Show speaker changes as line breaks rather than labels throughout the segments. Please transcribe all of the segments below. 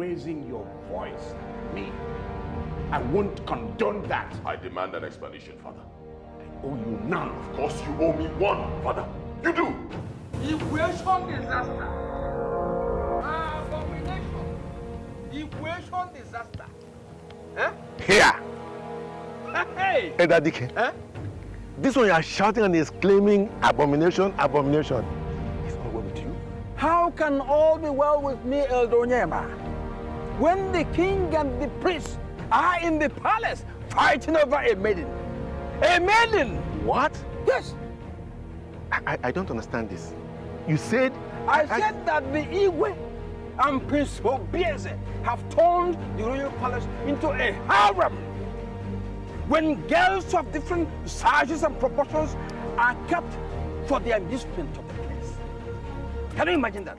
raising your voice at me. I won't condone that.
I demand an explanation, Father.
I owe you none.
Of course you owe me one, Father. You do.
Equation disaster. Abomination. Equation disaster. Huh?
Here.
Hey.
Edoche.
Huh?
This one you are shouting and is claiming abomination, abomination. Is all well with you?
How can all be well with me, Eldonyema, when the king and the priest are in the palace fighting over a maiden? A maiden!
What?
Yes.
I don't understand this. You said...
I said that the Igwe and Prince Obieze have turned the royal palace into a harem. When girls of different sizes and proportions are kept for the amusement of the place. Can you imagine that?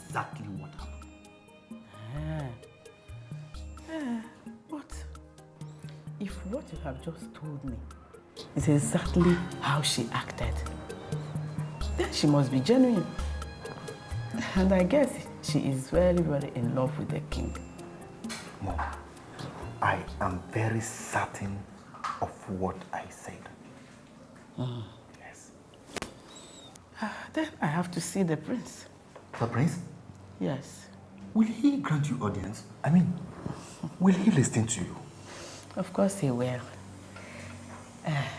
Exactly what happened.
But if what you have just told me is exactly how she acted, then she must be genuine. And I guess she is very, very in love with the king.
Mom, I am very certain of what I said. Yes.
Then I have to see the prince.
The prince?
Yes.
Will he grant you audience? I mean, will he listen to you?
Of course he will.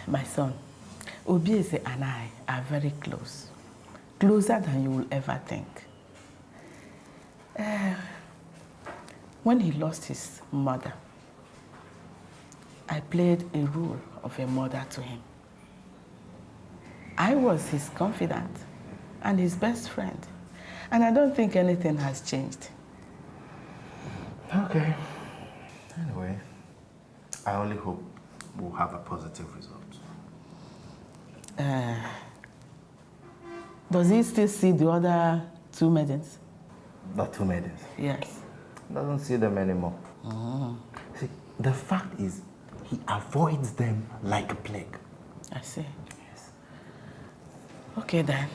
My son, Obieze and I are very close. Closer than you will ever think. When he lost his mother, I played a role of a mother to him. I was his confidant and his best friend. And I don't think anything has changed.
Okay. Anyway, I only hope we'll have a positive result.
Does he still see the other two maidens?
The two maidens?
Yes.
Doesn't see them anymore. See, the fact is, he avoids them like a plague.
I see.
Yes.
Okay then.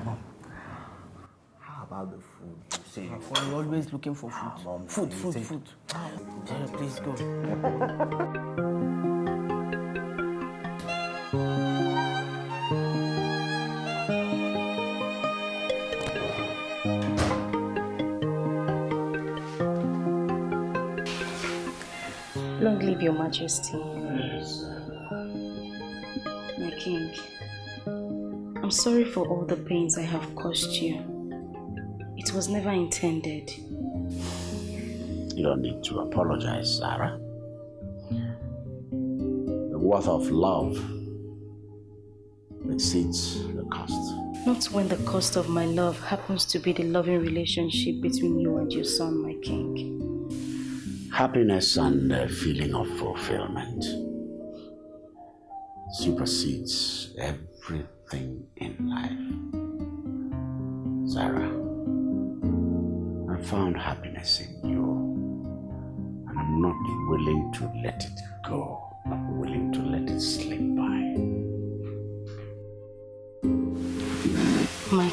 Mom, how about the food? You say
You're always looking for food.
Mom,
Food. Zara, please go.
Long live your majesty. My king, I'm sorry for all the pains I have caused you. It was never intended.
You don't need to apologize, Zara. The worth of love exceeds the cost.
Not when the cost of my love happens to be the loving relationship between you and your son, my king.
Happiness and the feeling of fulfillment supersedes everything in life. Zara, I found happiness in you, and I'm not willing to let it go.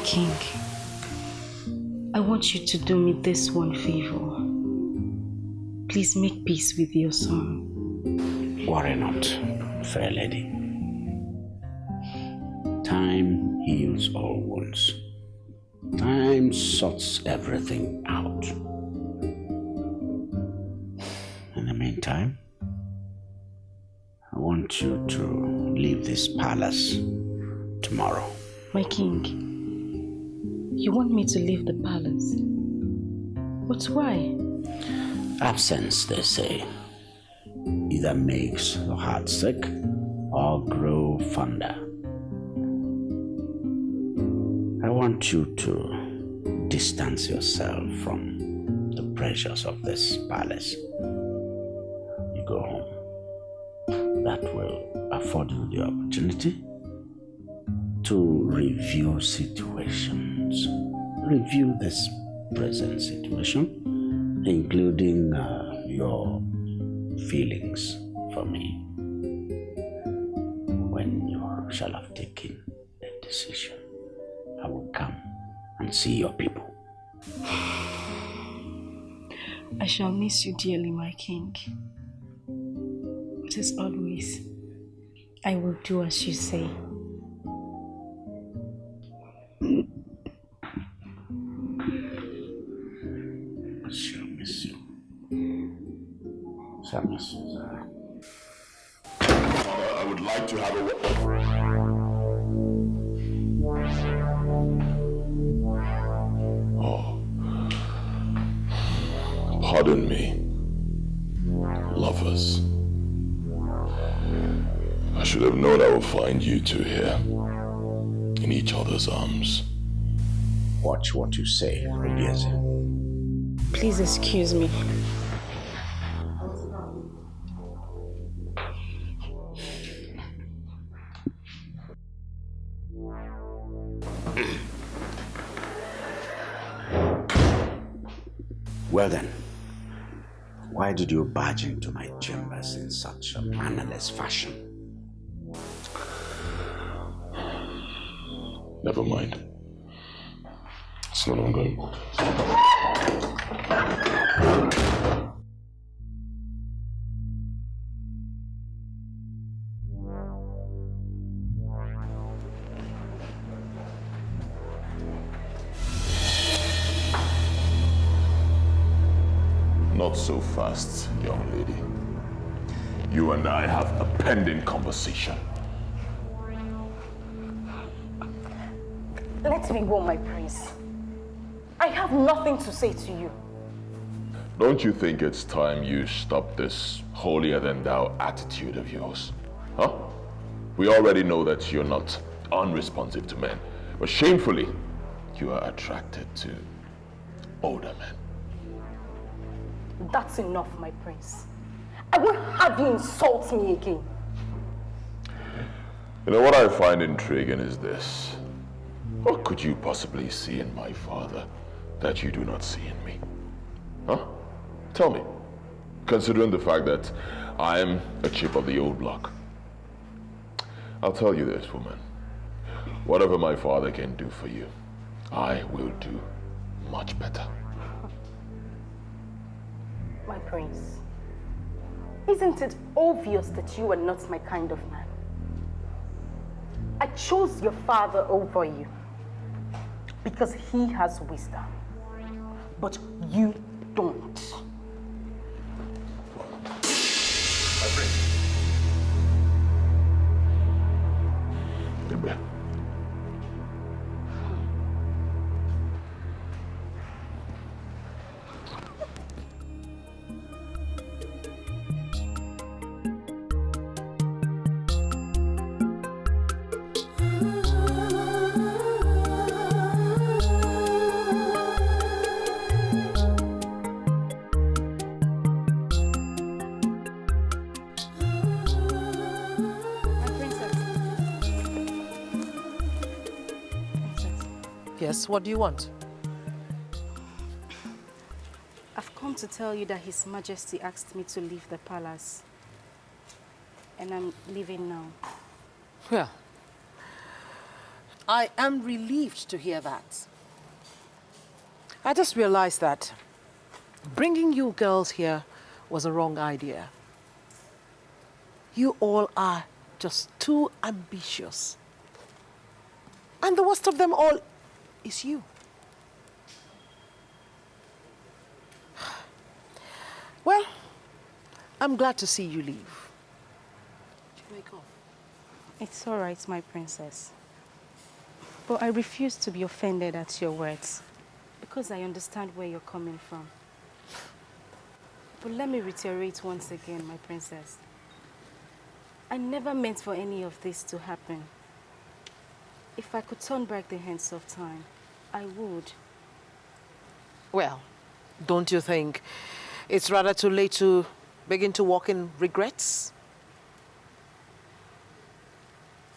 king, I want you to do me this one favor. Please make peace with your son.
Worry not, fair lady. Time heals all wounds. Time sorts everything out. In the meantime, I want you to leave this palace tomorrow.
My king, you want me to leave the palace? But why?
Absence, they say, either makes the heart sick or grow fonder. I want you to distance yourself from the pressures of this palace. You go home. That will afford you the opportunity to review situations. Review this present situation, including your feelings for me. When you shall have taken a decision, I will come and see your people.
I shall miss you dearly, my king. But as always, I will do as you say.
I shall miss you. Shall miss you, Zara.
Father, I would like to have a... Pardon me, lovers. I should have known I would find you two here, in each other's arms.
Watch what you say, Adaeze.
Please excuse me.
Well then, why did you barge into my chambers in such a mannerless fashion?
Never mind. It's no longer important. Not so fast, young lady. You and I have a pending conversation.
Let me go, my prince. I have nothing to say to you.
Don't you think it's time you stop this holier-than-thou attitude of yours? Huh? We already know that you're not unresponsive to men, but shamefully, you are attracted to older men.
That's enough, my prince. I won't have you insult me again.
You know what I find intriguing is this. What could you possibly see in my father that you do not see in me? Huh? Tell me, considering the fact that I am a chip of the old block. I'll tell you this, woman. Whatever my father can do for you, I will do much better.
My prince, isn't it obvious that you are not my kind of man? I chose your father over you because he has wisdom, but you don't.
My friend. Hilbert.
Yes, what do you want?
I've come to tell you that His Majesty asked me to leave the palace. And I'm leaving now.
Well, I am relieved to hear that. I just realized that bringing you girls here was a wrong idea. You all are just too ambitious. And the worst of them all is you. Well, I'm glad to see you leave. Did you wake up?
It's all right, my princess. But I refuse to be offended at your words because I understand where you're coming from. But let me reiterate once again, my princess. I never meant for any of this to happen. If I could turn back the hands of time, I would.
Well, don't you think it's rather too late to begin to walk in regrets?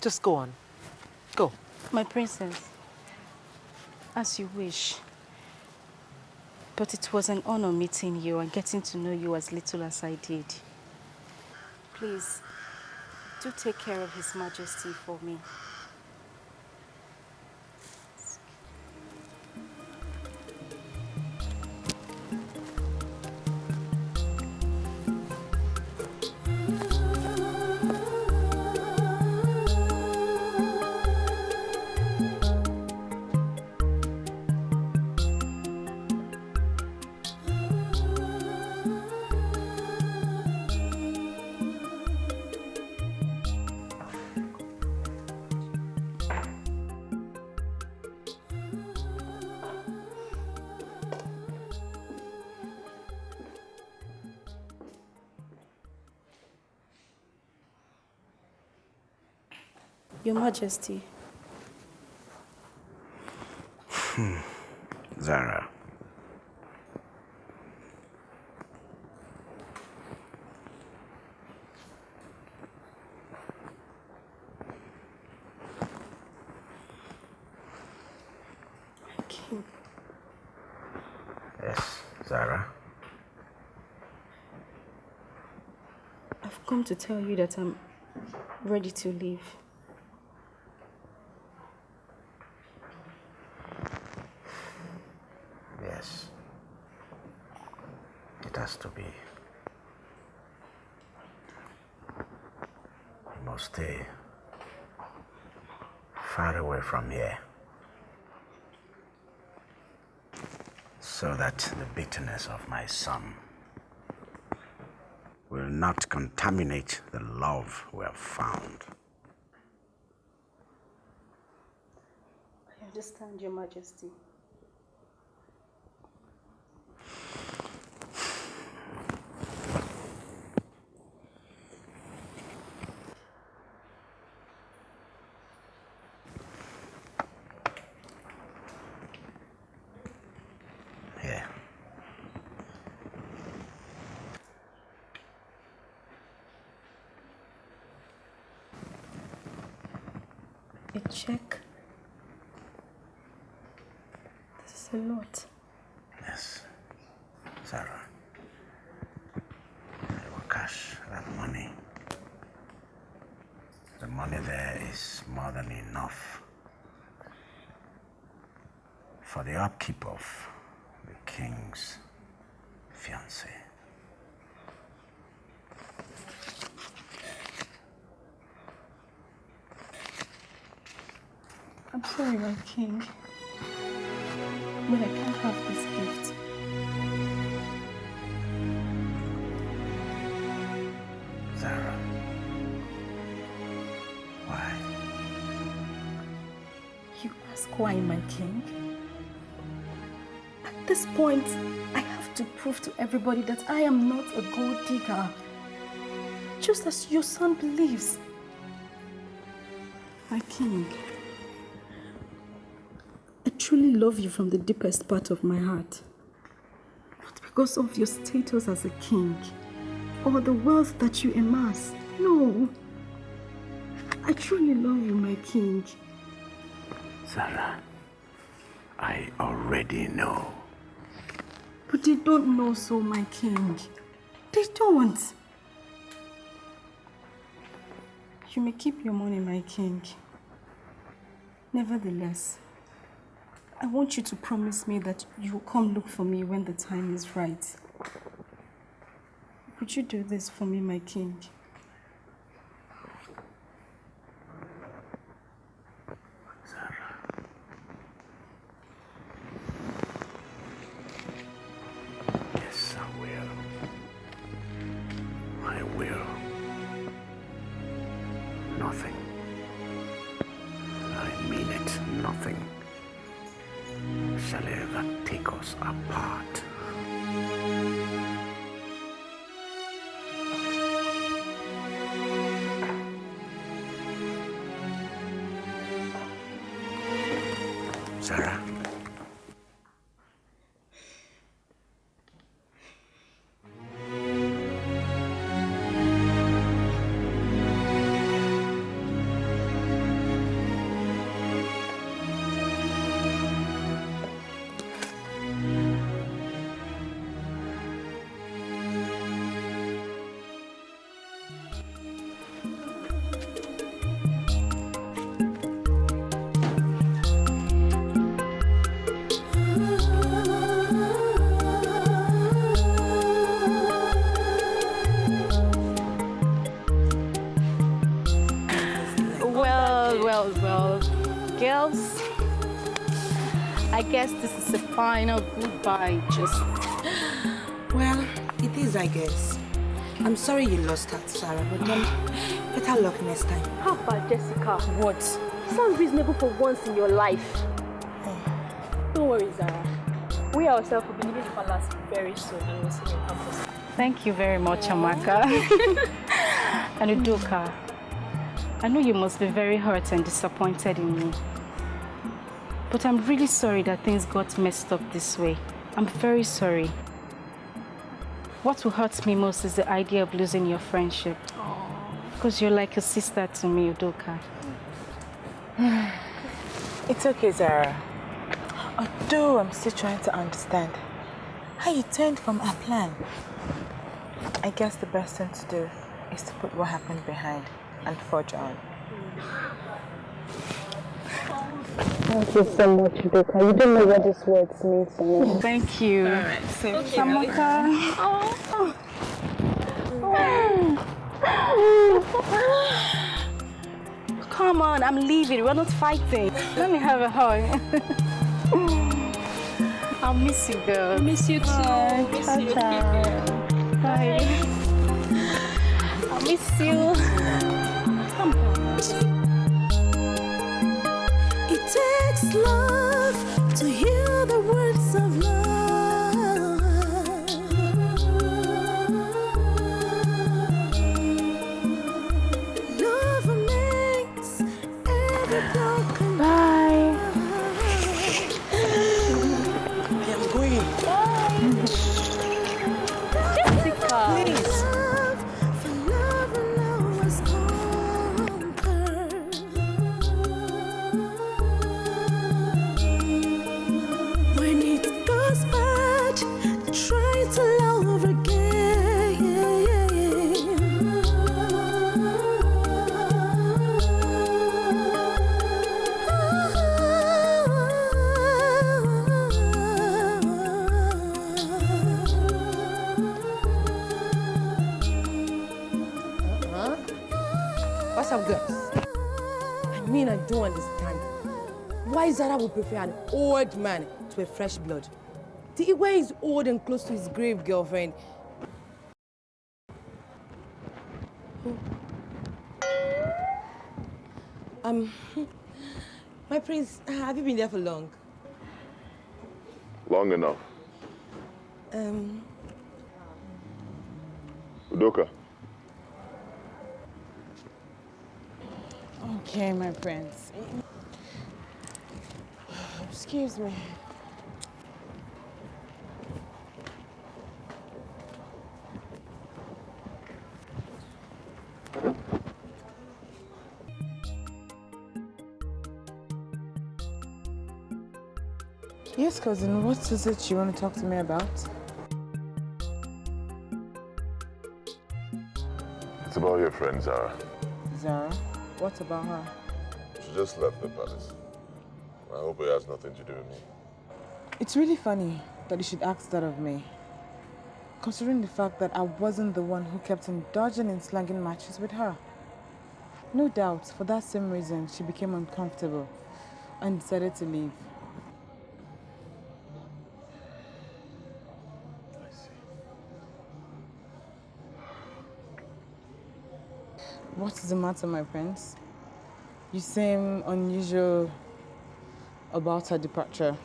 Just go on. Go.
My princess, as you wish. But it was an honor meeting you and getting to know you as little as I did. Please, do take care of His Majesty for me. Your Majesty.
Zara.
King.
Yes, Zara.
I've come to tell you that I'm ready to leave.
Yes. It has to be. You must stay far away from here so that the bitterness of my son will not contaminate the love we have found.
I understand, Your Majesty.
Here.
A check? This is a lot.
Yes, Zara. I will cash that money. The money there is more than enough for the upkeep of the king's fiancée.
I'm sorry, my king, but I can't have this gift.
Zara, why?
You ask why, my king? At this point, I have to prove to everybody that I am not a gold digger, just as your son believes. My king, I truly love you from the deepest part of my heart. Not because of your status as a king or the wealth that you amass. No. I truly love you, my king.
Zara, I already know.
But they don't know so, my king. They don't. You may keep your money, my king. Nevertheless, I want you to promise me that you will come look for me when the time is right. Would you do this for me, my king?
Yes, I will. I will. Nothing. I mean it, nothing shall ever take us apart. Zara.
Well, girls, I guess this is the final goodbye, just...
Well, it is, I guess. I'm sorry you lost that, Sarah, but then better luck next time.
How about Jessica? What? Sound reasonable for once in your life. Don't worry, Zara. We ourselves will be leaving the palace very soon and we'll see you on campus.
Thank you very much, Amaka. And Udoka, I know you must be very hurt and disappointed in me. But I'm really sorry that things got messed up this way. I'm very sorry. What will hurt me most is the idea of losing your friendship. Because you're like a sister to me, Udoka.
It's okay, Zara. Although I'm still trying to understand how you turned from our plan. I guess the best thing to do is to put what happened behind and forge on.
Thank you so much, Udoka. You don't know what these words mean to me. Thank you.
All right, so
Amaka. Come on, I'm leaving. We're not fighting. Let me have a hug. I'll miss you, girl.
Miss you too.
Ciao, ciao. Bye. I'll miss you. Come on.
It takes love to hear the words of love. Love makes every broken.
Bye.
I'm going.
Bye. Jessica.
Please.
For love alone was conquered. When it goes bad, try to love again.
What's up, girls? I mean, I don't understand. Why Zara would prefer an old man to a fresh blood? The Igwe is old and close to his grave, girlfriend. My prince, have you been there for long?
Long enough. Udoka.
Okay, my prince. Excuse me. Yes, cousin, what is it you want to talk to me about?
It's about your friend Zara.
Zara? What about her?
She just left the palace. I hope it has nothing to do with me.
It's really funny that you should ask that of me, considering the fact that I wasn't the one who kept indulging in slanging matches with her. No doubt, for that same reason, she became uncomfortable and decided to leave.
I see.
What is the matter, my prince? You seem unusual about her departure.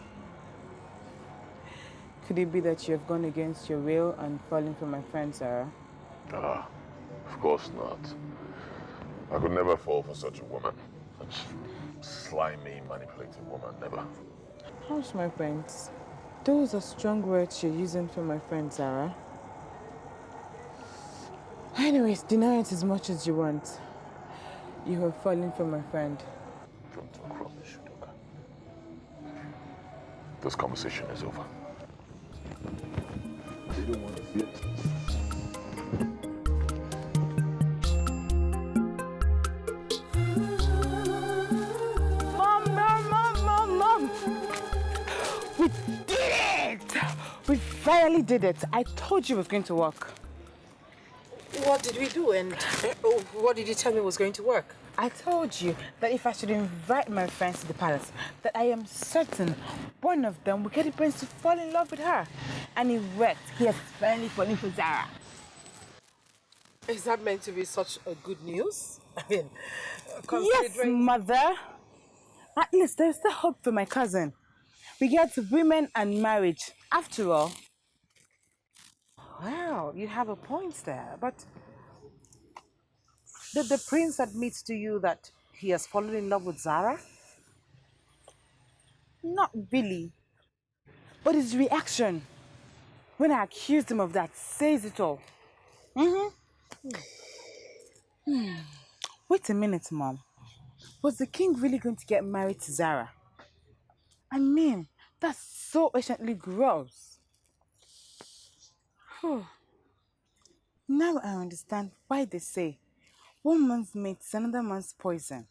Could it be that you have gone against your will and fallen for my friend Zara?
Ah, of course not. I could never fall for such a woman. Such slimy, manipulative woman, never.
Hush, my prince. Those are strong words you're using for my friend Zara. Anyways, deny it as much as you want. You have fallen for my friend.
Don't talk rubbish, Udoka. This conversation is over. You don't want to see it?
Mom! We did it! We finally did it. I told you it was going to work.
What did we do and what did you tell me was going to work?
I told you that if I should invite my friends to the palace, that I am certain one of them will get the prince to fall in love with her. And it worked. He has finally fallen for Zara.
Is that meant to be such a good news? I mean,
Yes, mother. At least there's still hope for my cousin. We get women and marriage. After all.
Wow, you have a point there. But did the prince admit to you that he has fallen in love with Zara?
Not really. But his reaction when I accused him of that says it all. Wait a minute, Mom. Was the king really going to get married to Zara? I mean, that's so anciently gross. Now I understand why they say one man's meat is another man's poison.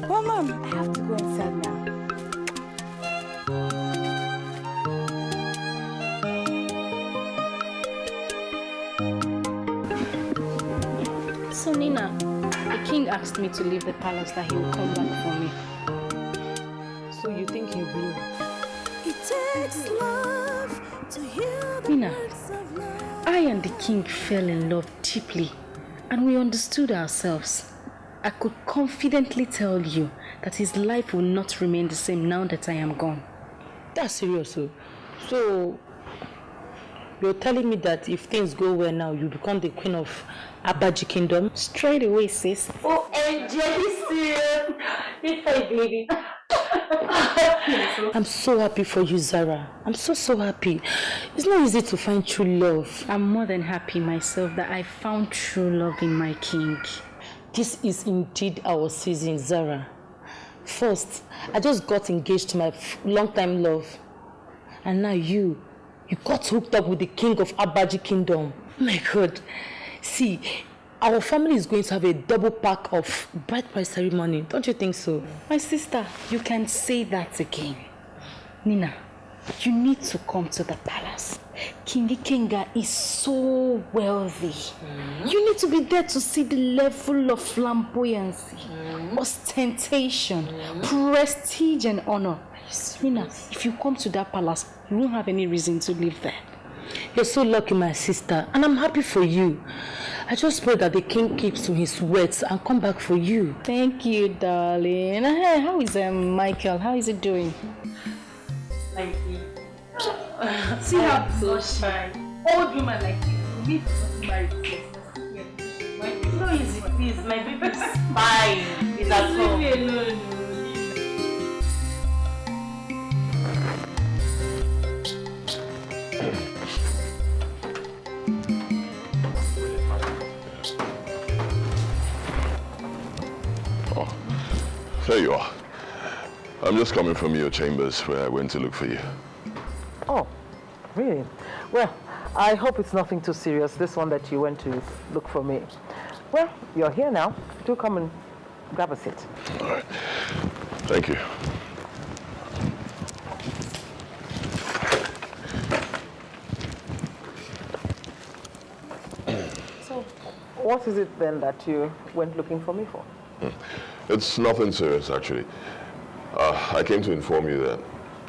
Well, Mom, I have to go inside now.
So, Nina, the king asked me to leave the palace, that he will come back for me.
So you think he will?
It takes love to hear the
Nina,
words of love.
I and the king fell in love deeply, and we understood ourselves. I could confidently tell you that his life will not remain the same now that I am gone.
That's serious. So you're telling me that if things go well now, you become the queen of Abaji Kingdom?
Straight away, sis.
Oh, MJ, he's serious. It's my baby. I'm so happy for you, Zara. I'm so happy. It's not easy to find true love.
I'm more than happy myself that I found true love in my king.
This is indeed our season, Zara. First, I just got engaged to my long-time love. And now you got hooked up with the king of Abaji Kingdom. Oh my God. See, our family is going to have a double pack of bride price ceremony. Don't you think so?
My sister, you can say that again. Nina, you need to come to the palace. King Ikenga is so wealthy. You need to be there to see the level of flamboyancy, ostentation, prestige and honor. Nina, if you come to that palace, you won't have any reason to live there.
You're so lucky, my sister, and I'm happy for you. I just pray that the king keeps to his words and come back for you.
Thank you, darling. Hey, how is Michael? How is he doing?
Like you. See how so shy. Old woman like you. You need to marry. It's not easy, please. My baby is fine. He's at home. Leave me alone.
There you are. I'm just coming from your chambers where I went to look for you.
Oh, really? Well, I hope it's nothing too serious, this one that you went to look for me. Well, you're here now. Do come and
Grab a seat.
All right. Thank you.
So, what is it then that you went looking for me for?
It's nothing serious, actually. I came to inform you that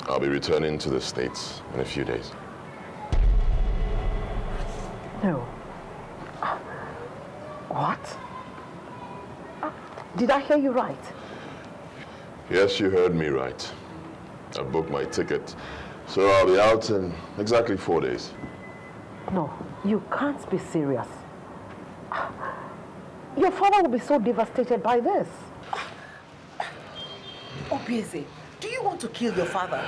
I'll be returning to the States in a few days.
No. What? Did I hear you right?
Yes, you heard me right. I booked my ticket, so I'll be out in exactly 4 days.
No, you can't be serious. Your father will be so devastated by this.
Obieze, do you want to kill your father?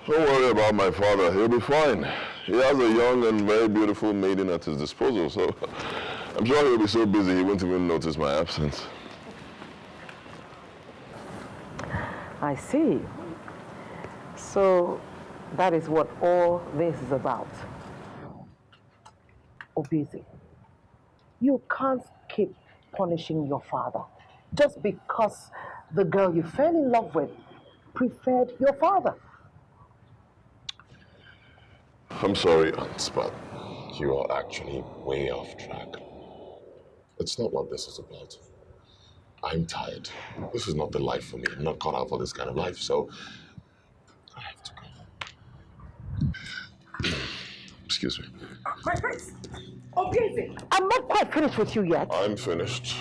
Don't worry about my father. He'll be fine. He has a young and very beautiful maiden at his disposal, so I'm sure he'll be so busy he won't even notice my absence.
I see. So that is what all this is about. Obieze, you can't keep punishing your father just because the girl you fell in love with preferred your father.
I'm sorry, Aunt, but you are actually way off track. It's not what this is about. I'm tired. This is not the life for me. I'm not cut out for this kind of life, so I have to go. Excuse me.
My prince! Obieze!
I'm not quite finished with you yet.
I'm finished.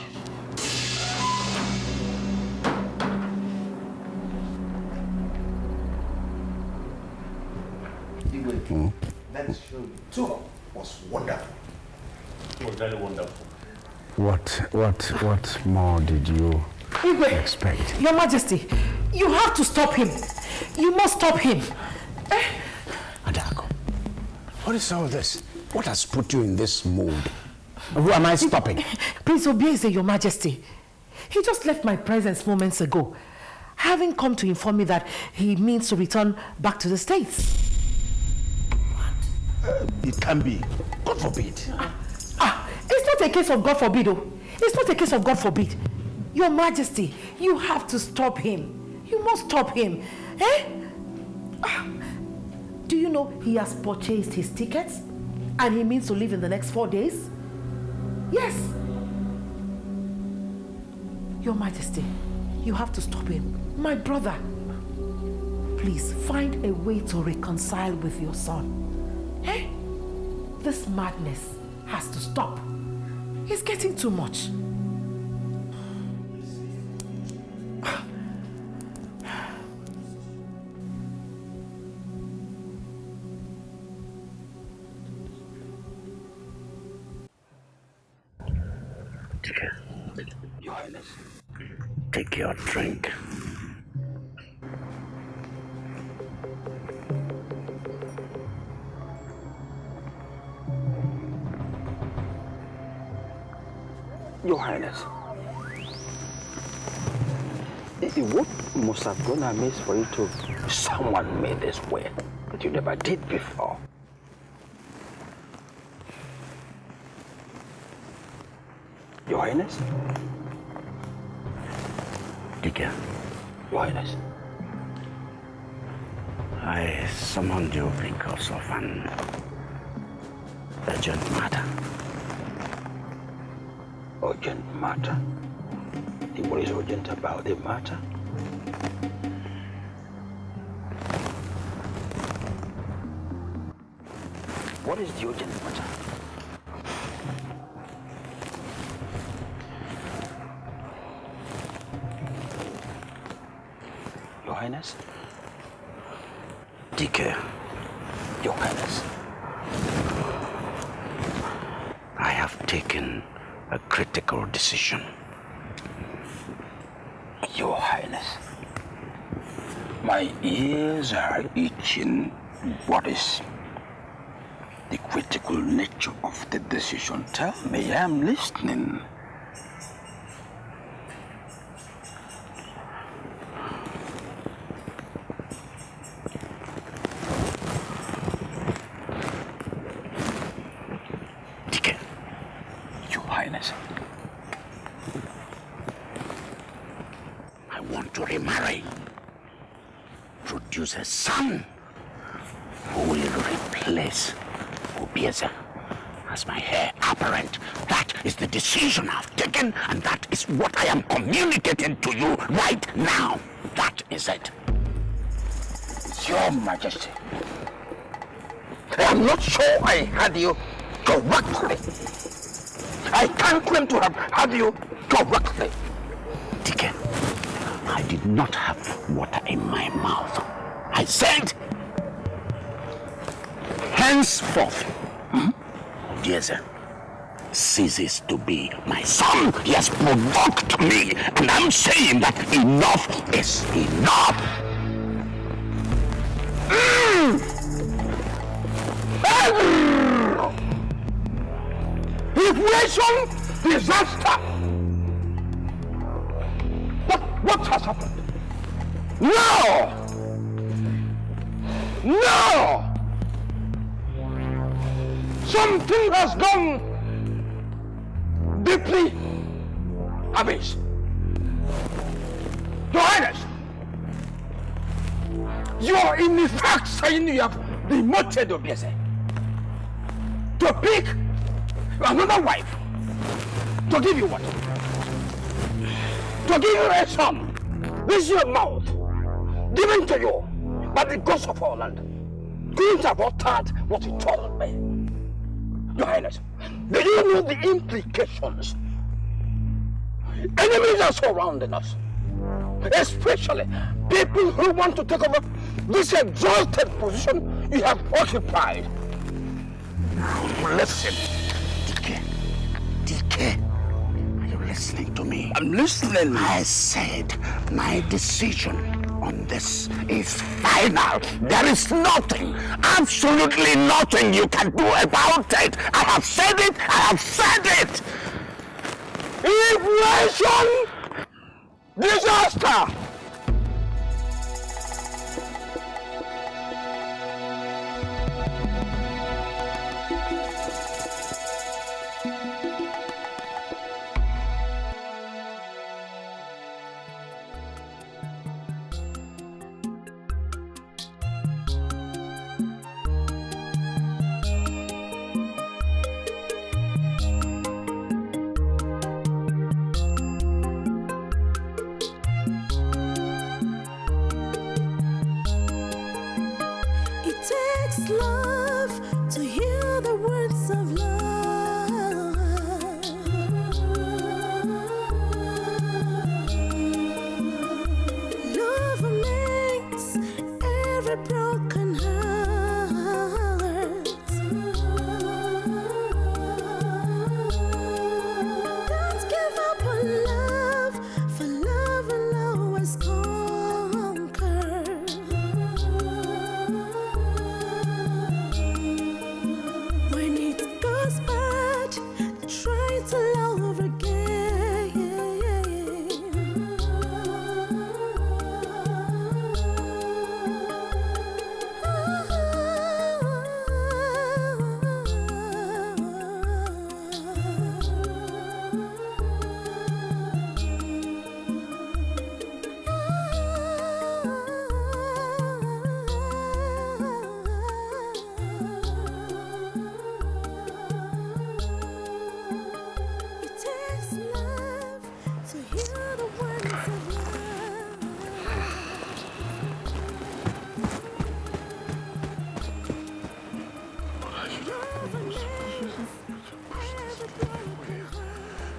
Let's show you. Tour was wonderful.
It was very wonderful.
What more did you expect?
Your Majesty, you have to stop him. You must stop him.
Adako, what is all this? What has put you in this mood? Who am I stopping?
Prince Obieze, Your Majesty. He just left my presence moments ago, having come to inform me that he means to return back to the States.
It can be. God forbid.
It's not a case of God forbid, oh. It's not a case of God forbid. Your Majesty, you have to stop him. You must stop him. Do you know he has purchased his tickets and he means to leave in the next 4 days? Yes. Your Majesty, you have to stop him. My brother, please find a way to reconcile with your son. This madness has to stop. It's getting too much.
Your Highness, take your drink.
Your Highness, what must have gone amiss for you to someone made this way that you never did before? Your Highness?
Dike.
Your Highness?
I summoned you because of an urgent matter.
Urgent matter? What is urgent about the matter? What is the urgent matter? Your Highness?
Dike.
Your Highness?
I have taken a critical decision.
Your Highness, my ears are itching. What is the critical nature of the decision? Tell me, I'm listening.
to remarry, produce a son who will replace Obieze as my heir apparent. That is the decision I've taken, and that is what I am communicating to you right now. That is it.
Your Majesty, I am not sure I had you correctly. I can't claim to have had you correctly.
Dike, I did not have water in my mouth. I said, henceforth, Obieze ceases to be my son. He has provoked me, and I'm saying that enough is enough.
Inflation, disaster. What has happened? No! No! Something has gone deeply amiss. Your Highness, you are in effect saying you have demoted Obieze to pick another wife, to give you what? To give you a son. This is your mouth, given to you by the gods of our land. Couldn't have uttered what you told me. Your Highness, do you know the implications? Enemies are surrounding us, especially people who want to take over this exalted position you have occupied. Listen,
Dike, are you listening to me?
I'm listening.
I said my decision on this is final. There is nothing, absolutely nothing you can do about it. I have said it, I have said it.
Inflation! Disaster!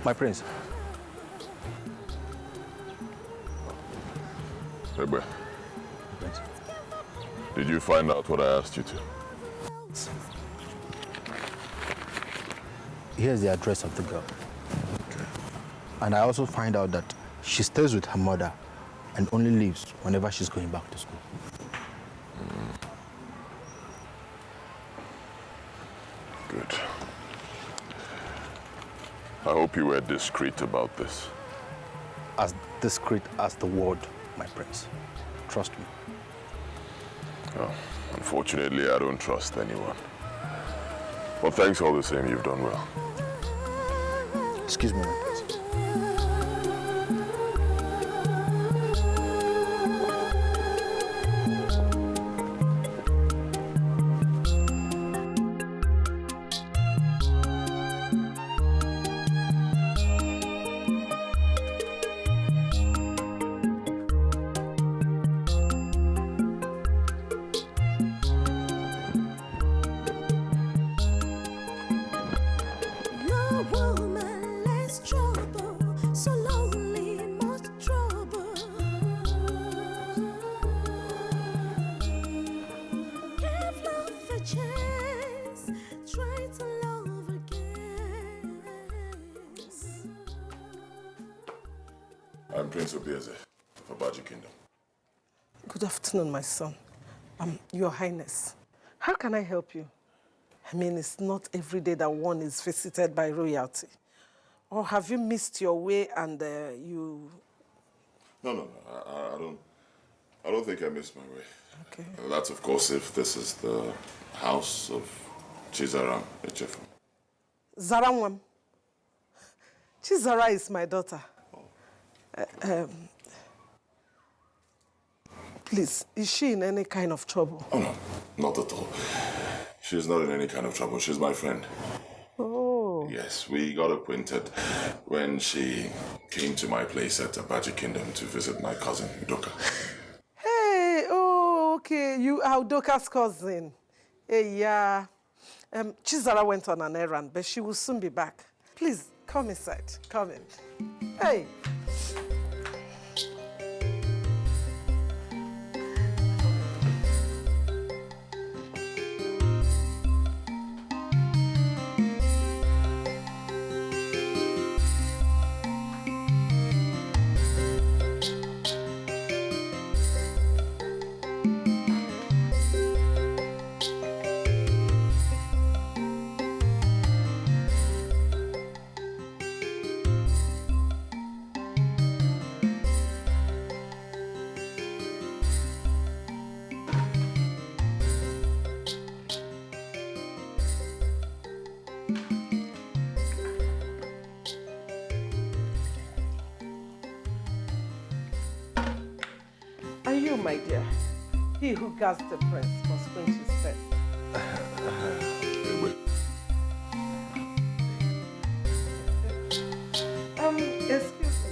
My prince.
Hilbert, did you find out what I asked you to?
Here's the address of the girl. Okay. And I also find out that she stays with her mother and only leaves whenever she's going back to school.
Good. I hope you were discreet about this.
As discreet as the word, my prince. Trust me.
Oh, unfortunately, I don't trust anyone. Well, thanks all the same. You've done well.
Excuse me, my prince.
I'm Prince Obieze of Abaji Kingdom.
Good afternoon, my son. Your Highness. How can I help you? I mean, it's not every day that one is visited by royalty. Or have you missed your way and you...
No, I don't think I missed my way.
Okay.
That's, of course, if this is the house of Chizara Echefo.
Zarawam. Chizara is my daughter. Please, is she in any kind of trouble?
Oh, no, not at all. She's not in any kind of trouble. She's my friend.
Oh.
Yes, we got acquainted when she came to my place at Abaji Kingdom to visit my cousin, Udoka.
Hey, oh, okay. You are Udoka's cousin. Hey, yeah. Chizara went on an errand, but she will soon be back. Please, come inside. Come in. Hey. My dear, he who guards the prince must quench his thirst. Excuse me.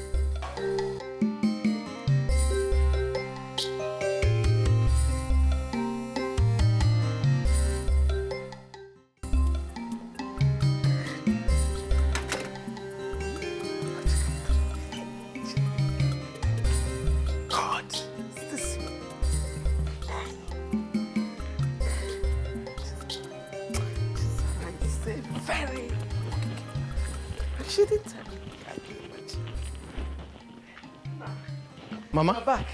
She didn't tell me.
Mama?
I'm back.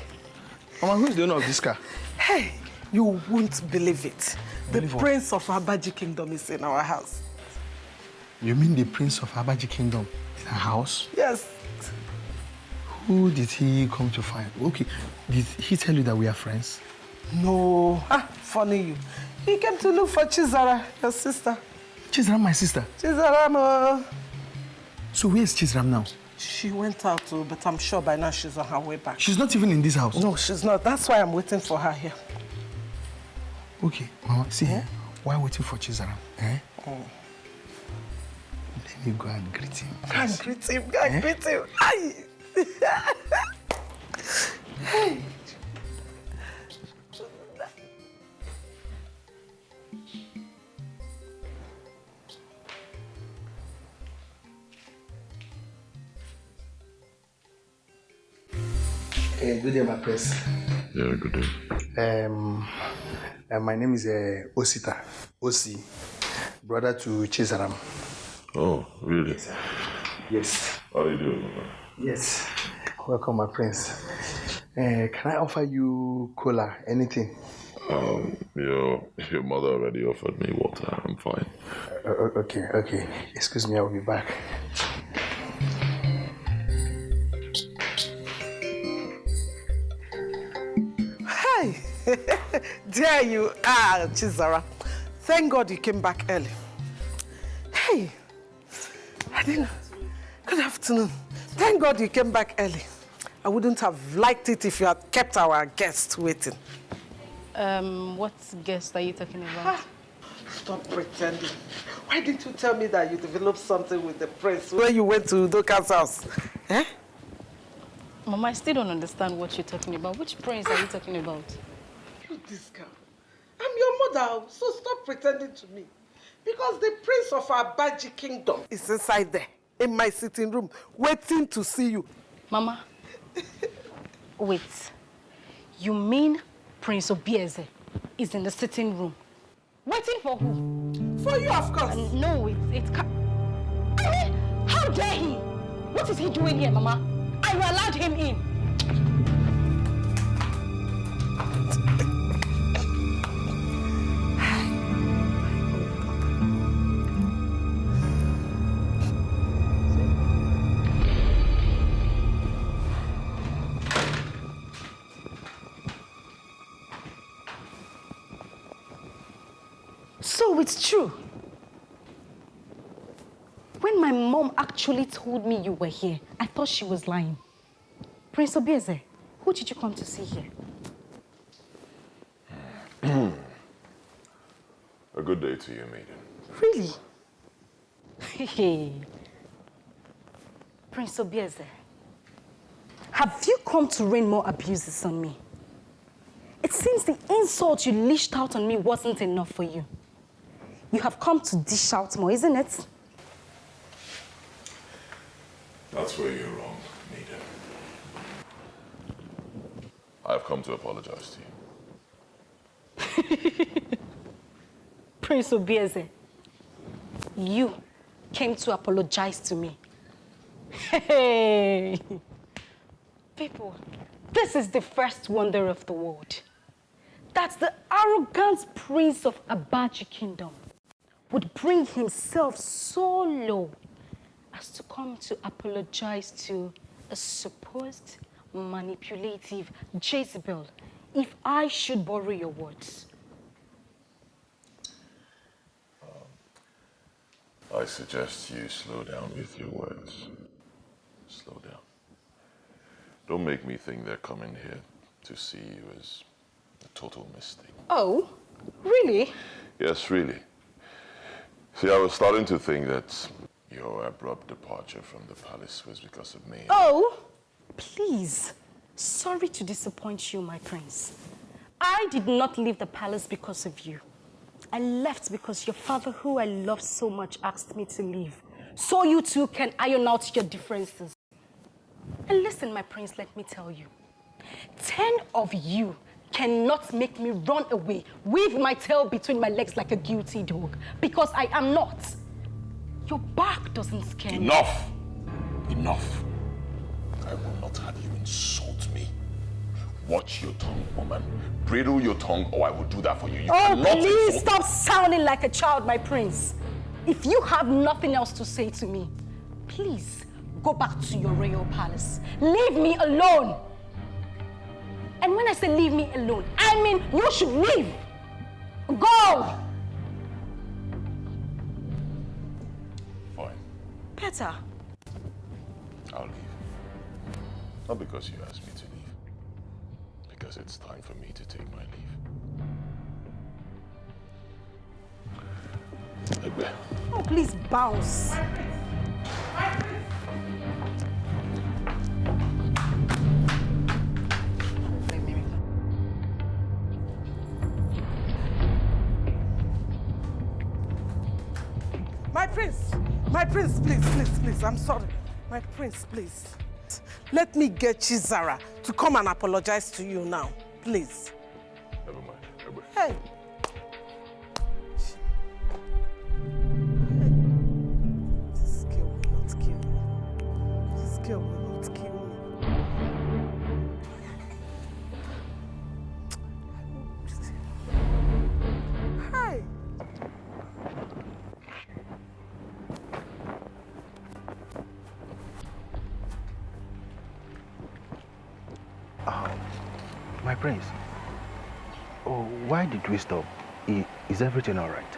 Mama, who's the owner of this car?
Hey, you won't believe it. The Prince of Abaji Kingdom is in our house.
You mean the Prince of Abaji Kingdom in our house?
Yes.
Who did he come to find? Okay, did he tell you that we are friends?
No. Funny you. He came to look for Chizara, your sister.
Chizara, my sister?
Chizara,
So where's Chizram now?
She went out too, but I'm sure by now she's on her way back.
She's not even in this house?
No, she's not. That's why I'm waiting for her here.
Okay, Mama, see, while waiting for Chizram, let me go and greet him.
Go and greet him, go and greet him. Aye. Hey.
Good day, my prince.
Yeah, good day.
My name is Osita, Osi, brother to Chizaram.
Oh, really?
Yes.
How do you do?
Yes. Welcome, my prince. Can I offer you cola, anything?
Your mother already offered me water. I'm fine.
Okay. Excuse me, I will be back.
There you are, Chizara. Thank God you came back early. Hey, I didn't. Good afternoon. Thank God you came back early. I wouldn't have liked it if you had kept our guest waiting.
What guest are you talking about?
Stop pretending. Why didn't you tell me that you developed something with the prince when you went to Udoka's house?
Mama, I still don't understand what you're talking about. Which prince are you talking about?
This girl. I'm your mother, so stop pretending to me. Because the prince of our Abaji Kingdom is inside there, in my sitting room, waiting to see you.
Mama, wait. You mean Prince Obieze is in the sitting room? Waiting for who?
For you, of course.
No, it can't. How dare he? What is he doing here, Mama?
and you allowed him in. So it's true. When my mom actually told me you were here, I thought she was lying. Prince Obieze, who did you come to see here?
A good day to you, maiden.
Really? Prince Obieze, have you come to rain more abuses on me? It seems the insult you leashed out on me wasn't enough for you. You have come to dish out more, isn't it?
That's where you're wrong, maiden. I've come to apologize to you.
Prince Obieze, you came to apologize to me. Hey! People, this is the first wonder of the world. That the arrogant prince of Abaji Kingdom would bring himself so low as to come to apologize to a supposed manipulative Jezebel, if I should borrow your words.
I suggest you slow down with your words. Slow down. Don't make me think they're coming here to see you as a total mistake.
Oh, really?
Yes, really. See, I was starting to think that your abrupt departure from the palace was because of me.
Oh, please. Sorry to disappoint you, my prince. I did not leave the palace because of you. I left because your father, who I love so much, asked me to leave. So you two can iron out your differences. And listen, my prince, let me tell you. 10 of you cannot make me run away with my tail between my legs like a guilty dog, because I am not. Your back doesn't scare me.
Enough! Enough. I will not have you insult me. Watch your tongue, woman. Bridle your tongue, or I will do that for you. You cannot
please
insult
stop sounding like a child, my prince. If you have nothing else to say to me, please go back to your royal palace. Leave me alone. And when I say leave me alone, I mean you should leave. Go!
Fine.
Peter.
I'll leave. Not because you asked me to leave. Because it's time for me to take my leave. Egbe.
Oh, please bounce.
My prince, please, I'm sorry. My prince, please. Let me get you, Zara, to come and apologize to you now, please.
Never mind.
Hey. This girl will not kill me. This girl will not kill me. Hi.
My prince, why did we stop? Is everything all right?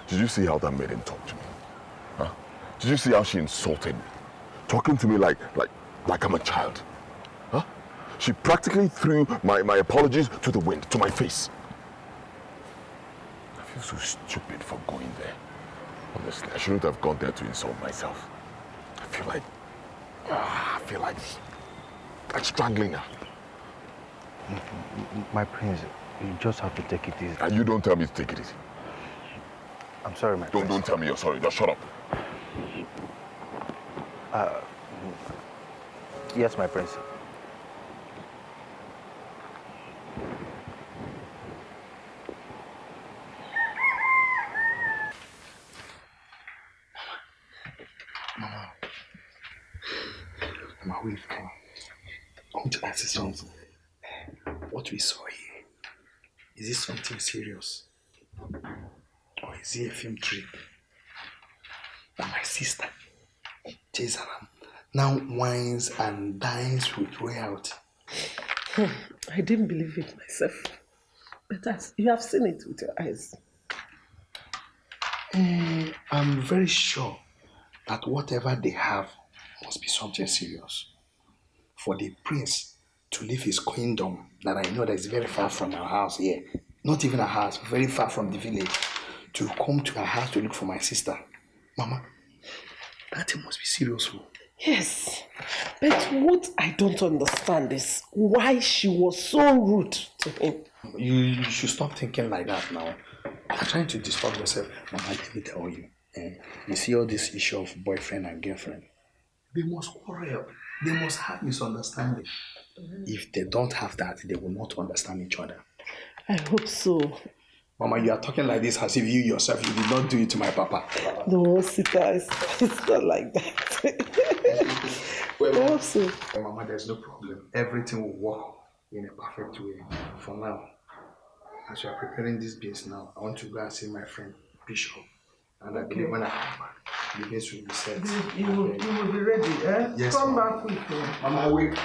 Did you see how that maiden talked to me? Huh? Did you see how she insulted me? Talking to me like I'm a child. Huh? She practically threw my apologies to the wind, to my face. I feel so stupid for going there. Honestly, I shouldn't have gone there to insult myself. I feel like strangling her.
My prince, you just have to take it easy.
And you don't tell me to take it easy.
I'm sorry, my prince.
Don't tell me you're sorry. Just shut up.
Yes, my prince. Mama, wait, come. I want to ask you something. What we saw here, is this something serious? Or is it a film trip? That my sister, Zara, now wines and dines with royalty.
I didn't believe it myself. But you have seen it with your eyes.
I'm very sure that whatever they have must be something serious. For the prince to leave his kingdom that I know that is very far from our house here, not even a house, very far from the village, to come to our house to look for my sister. Mama, that thing must be serious.
Yes, but what I don't understand is why she was so rude to him.
You should stop thinking like that now. You're trying to disturb yourself. Mama, let me tell you. You see all this issue of boyfriend and girlfriend. They must quarrel. They must have misunderstanding. If they don't have that, they will not understand each other.
I hope so.
Mama, you are talking like this as if you yourself, you did not do it to my papa.
No, Sita, it's not like that.
Well, I hope so. Mama, there's no problem. Everything will work in a perfect way. For now, as you are preparing this beans now, I want to go and see my friend, Bishop. And I believe when I come back, the beans will be set.
You will be ready, eh?
Yes,
come
Mama.
back quickly.
Mama, wait.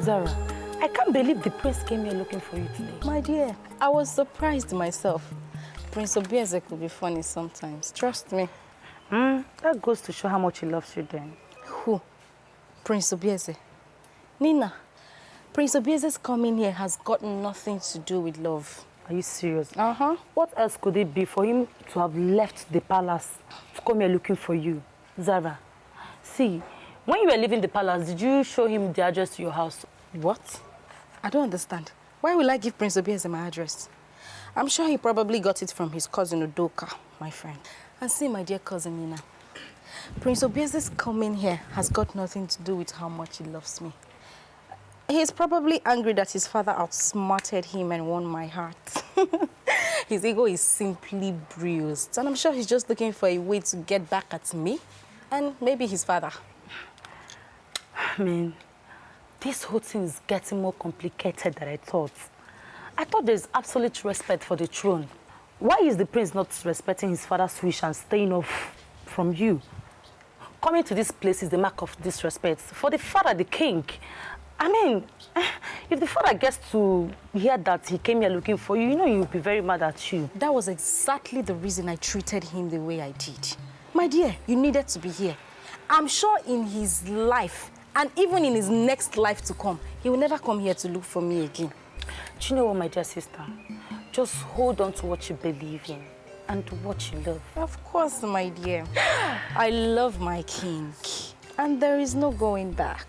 Zara, I can't believe the prince came here looking for you today.
My dear, I was surprised myself. Prince Obieze could be funny sometimes. Trust me.
That goes to show how much he loves you then.
Who? Prince Obieze? Nina, Prince Obieze's coming here has got nothing to do with love.
Are you serious?
Uh-huh.
What else could it be for him to have left the palace to come here looking for you? Zara, see, when you were leaving the palace, did you show him the address to your house?
What? I don't understand. Why will I give Prince Obieze my address? I'm sure he probably got it from his cousin Udoka, my friend. And see, my dear cousin Nina, Prince Obieze's coming here has got nothing to do with how much he loves me. He's probably angry that his father outsmarted him and won my heart. His ego is simply bruised, and I'm sure he's just looking for a way to get back at me and maybe his father.
Man, this whole thing is getting more complicated than I thought. I thought there's absolute respect for the throne. Why is the prince not respecting his father's wish and staying off from you? Coming to this place is the mark of disrespect for the father, the king. I mean, if the father gets to hear that he came here looking for you, you know he'll be very mad at you.
That was exactly the reason I treated him the way I did. My dear, you needed to be here. I'm sure in his life, and even in his next life to come, he will never come here to look for me again.
Do you know what, my dear sister? Just hold on to what you believe in and what you love.
Of course, my dear. I love my king, and there is no going back.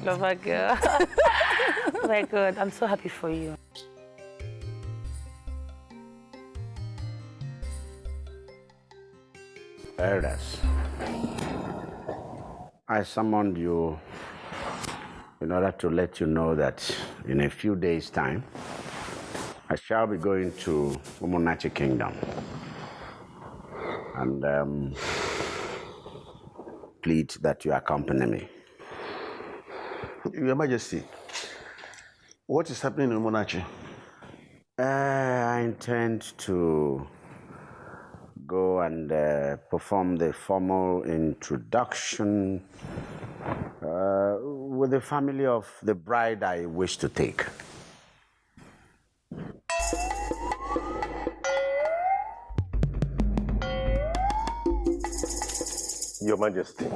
Love her girl. Oh my God, I'm so happy for you.
Elders, I summoned you in order to let you know that in a few days' time, I shall be going to Umunachi Kingdom. And plead that you accompany me.
Your Majesty, what is happening in Umunachi?
I intend to go and perform the formal introduction with the family of the bride I wish to take.
Your Majesty,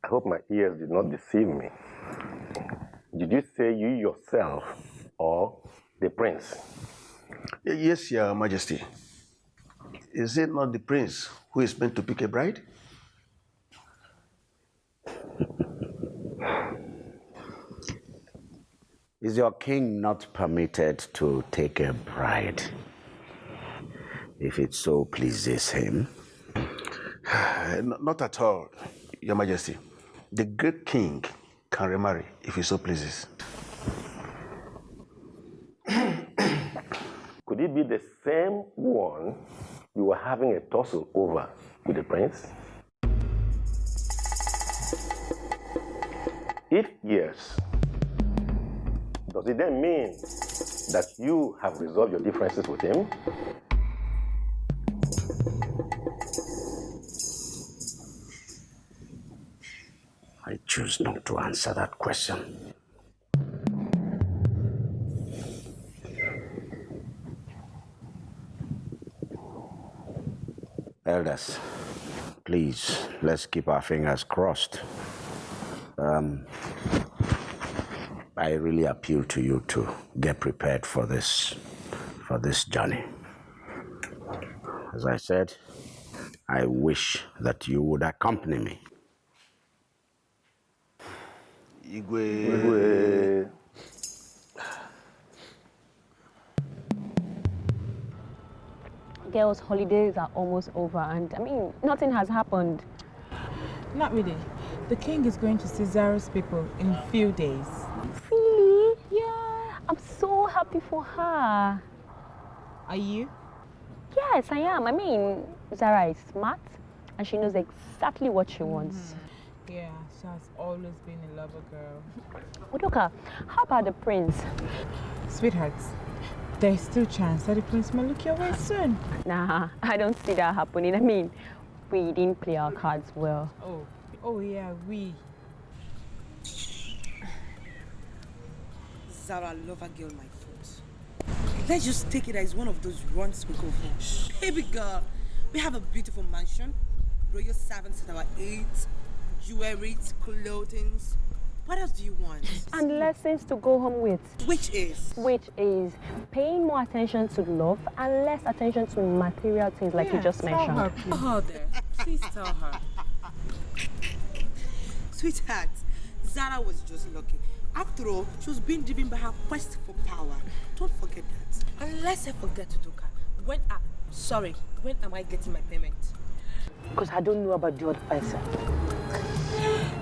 I hope my ears did not deceive me. Did you say you yourself or the prince? Yes, Your Majesty. Is it not the prince who is meant to pick a bride?
Is your king not permitted to take a bride if it so pleases him?
Not at all, Your Majesty. The great king can remarry if he so pleases. Could it be the same one you were having a tussle over with the prince? If yes, does it then mean that you have resolved your differences with him?
I choose not to answer that question. Elders, please, let's keep our fingers crossed. I really appeal to you to get prepared for this journey. As I said, I wish that you would accompany me.
Igwe.
Girls' holidays are almost over, and I mean, nothing has happened.
Not really. The king is going to see Zara's people in a few days.
Really? Yeah. I'm so happy for her.
Are you?
Yes, I am. I mean, Zara is smart, and she knows exactly what she wants.
Yeah, she has always been a lover girl.
Udoka, how about the prince?
Sweethearts, there's still a chance that the prince may look your way soon.
Nah, I don't see that happening. I mean, we didn't play our cards well.
Oh yeah, we.
Zara, lover girl, my foot. Let's just take it as one of those runs we go for. Baby girl, we have a beautiful mansion, royal servants at our aids, jewelry, clothing. What else do you want?
And lessons to go home with.
Which is?
Which is paying more attention to love and less attention to material things like you just mentioned.
Her, oh, there. Please tell her. Sweetheart, Zara was just lucky. After all, she was being driven by her quest for power. Don't forget that. Unless I forget to do her. When am I getting my payment?
Because I don't know about the other person.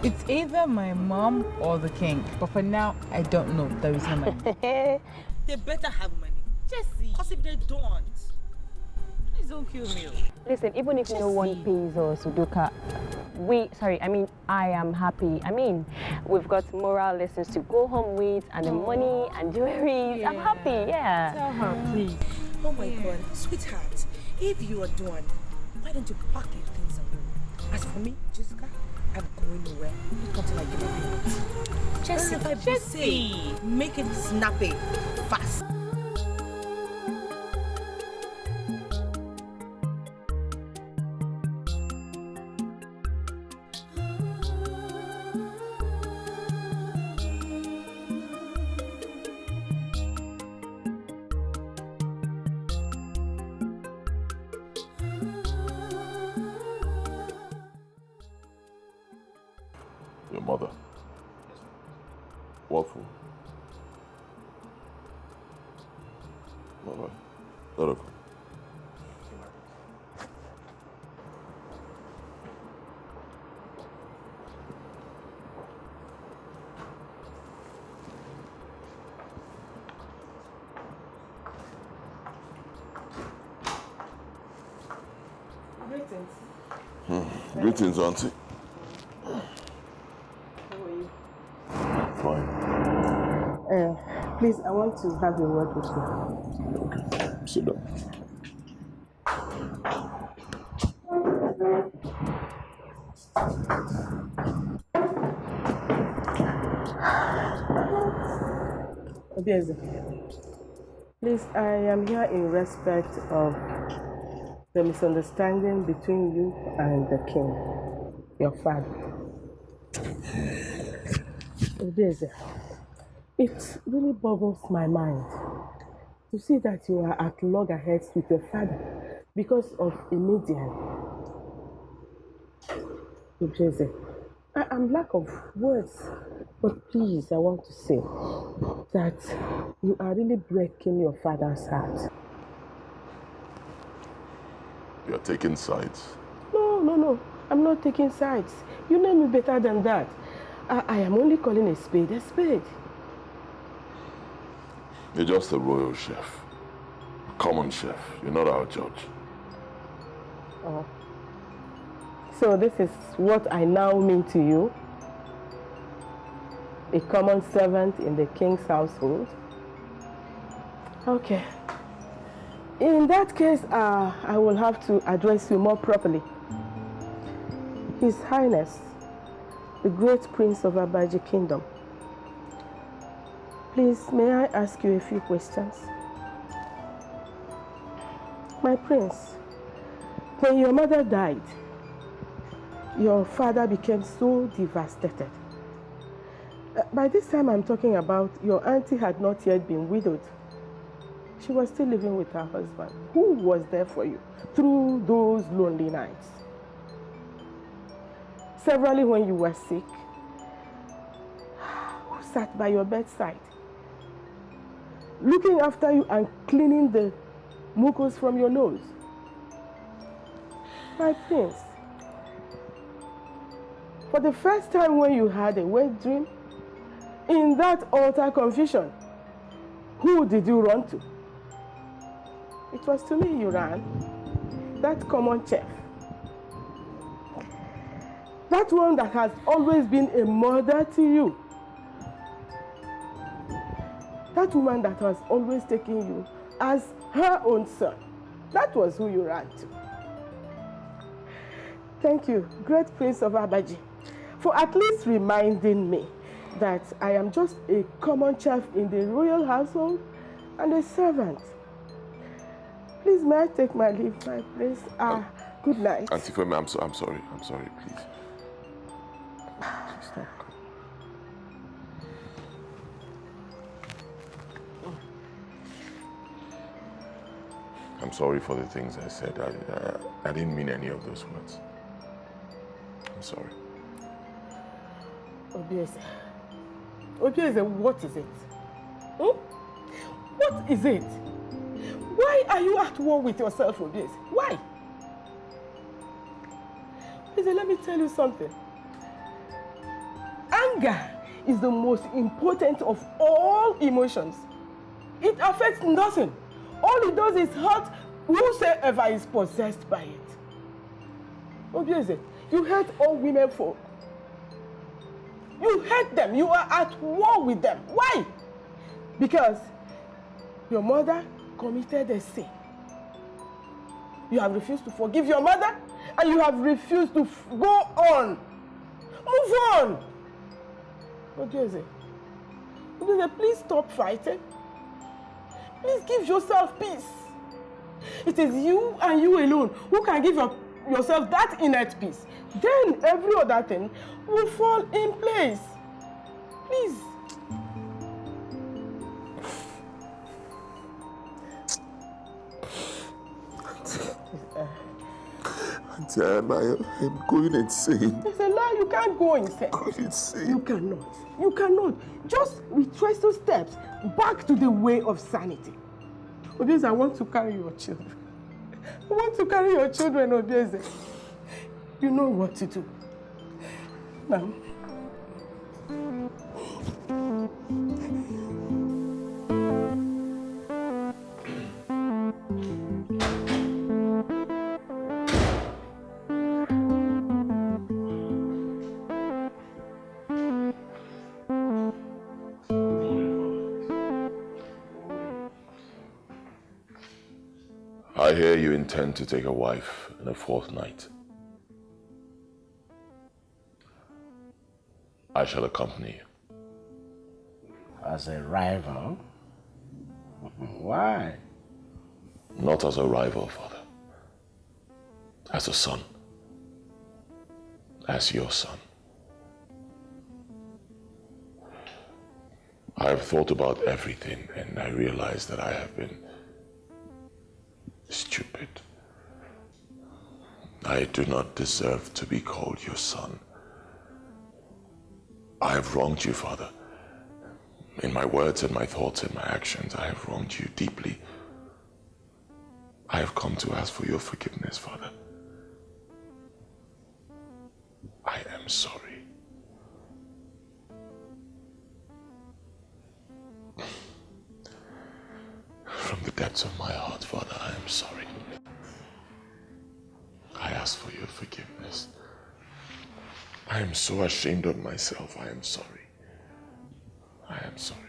It's either my mom or the king, but for now, I don't know. There is no money.
They better have money. Jesse. Because if they don't, please don't kill me.
Listen, even if no one pays us, Udoka, I am happy. I mean, we've got moral lessons to go home with, and the money and jewelry. Yeah. I'm happy, yeah.
Tell her, please. Oh my God, sweetheart, if you are done, why don't you pack your things away? As for me, Jessica, I'm going nowhere. Not until I get my payment. Jesse, make it snappy, fast.
Your mother. What for? All right. Let her go.
Greetings.
Greetings, Auntie.
Please, I want to have a word with you.
Okay, sit down.
Adaeze, please, I am here in respect of the misunderstanding between you and the king, your father. Adaeze, it really boggles my mind to see that you are at loggerheads with your father because of a median. Adaeze, I am lack of words, but please, I want to say that you are really breaking your father's heart.
You are taking sides.
No, I'm not taking sides. You know me better than that. I am only calling a spade a spade.
You're just a royal chef. common chef. You're not our judge.
Oh. So this is what I now mean to you? A common servant in the king's household? Okay. In that case, I will have to address you more properly. His Highness, the great prince of Abaji Kingdom. Please, may I ask you a few questions? My prince, when your mother died, your father became so devastated. By this time I'm talking about, your auntie had not yet been widowed. She was still living with her husband, who was there for you through those lonely nights. Severally when you were sick, who sat by your bedside, looking after you and cleaning the mucus from your nose. My prince, for the first time when you had a wet dream, in that utter confusion, who did you run to? It was to me you ran, that common chef. That one that has always been a mother to you. That woman that has always taken you as her own son. That was who you ran to. Thank you, great Prince of Abaji, for at least reminding me that I am just a common chef in the royal household and a servant. Please, may I take my leave, my prince? Good night.
Auntie Femi, I'm sorry, please. Please don't go. I'm sorry for the things I said. I didn't mean any of those words. I'm sorry.
Obieze, what is it? What is it? Why are you at war with yourself, Obieze? Why? Obieze, let me tell you something. Anger is the most important of all emotions. It affects nothing. All it does is hurt whosoever is possessed by it. Obieze, you hate all women folk. You hate them. You are at war with them. Why? Because your mother committed a sin. You have refused to forgive your mother, and you have refused to go on. Move on. Obieze, please stop fighting. Please give yourself peace. It is you and you alone who can give yourself that innate peace. Then every other thing will fall in place. Please.
Auntie, I'm going insane.
It's a lie. You can't go insane.
Going insane.
You cannot. You cannot. Just retrace those steps back to the way of sanity. Obieze, I want to carry your children. I want to carry your children, Obieze. You know what to do. Now.
I hear you intend to take a wife in a fortnight. I shall accompany you.
As a rival? Why?
Not as a rival, father. As a son. As your son. I have thought about everything, and I realize that I have been stupid. I do not deserve to be called your son. I have wronged you, Father. In my words and my thoughts and my actions, I have wronged you deeply. I have come to ask for your forgiveness, Father. I am sorry. From the depths of my heart, Father, I am sorry. I ask for your forgiveness. I am so ashamed of myself. I am sorry. I am sorry.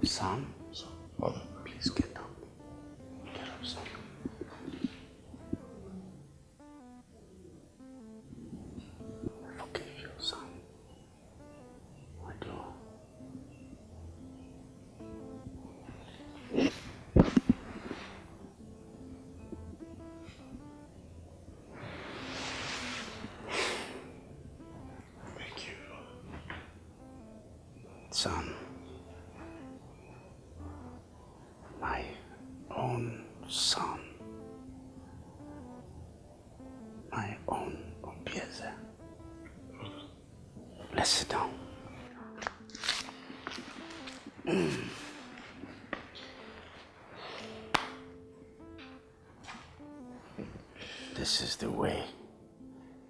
Son,
Father,
please get up. Get up, son. I forgive you, son. I do.
Thank you.
Son. My own son. My own Obieze. Let's sit down. This is the way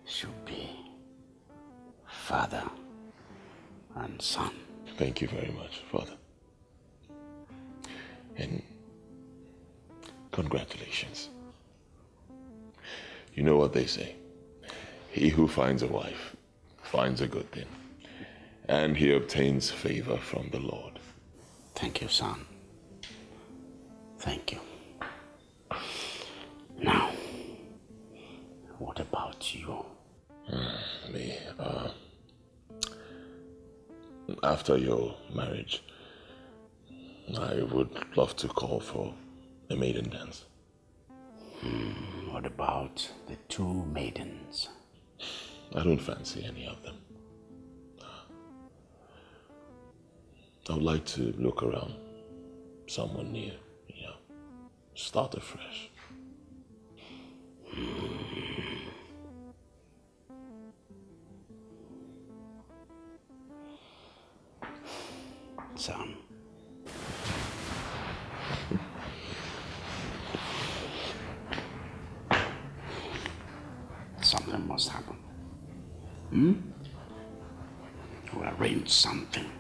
it should be. Father and son.
Thank you very much, Father. And congratulations. You know what they say. He who finds a wife finds a good thing, and he obtains favor from the Lord.
Thank you, son. Thank you. Now, what about you?
Me, after your marriage, I would love to call for a maiden dance.
What about the two maidens?
I don't fancy any of them. I would like to look around someone new, start afresh.
Son. Something must happen. We'll arrange something.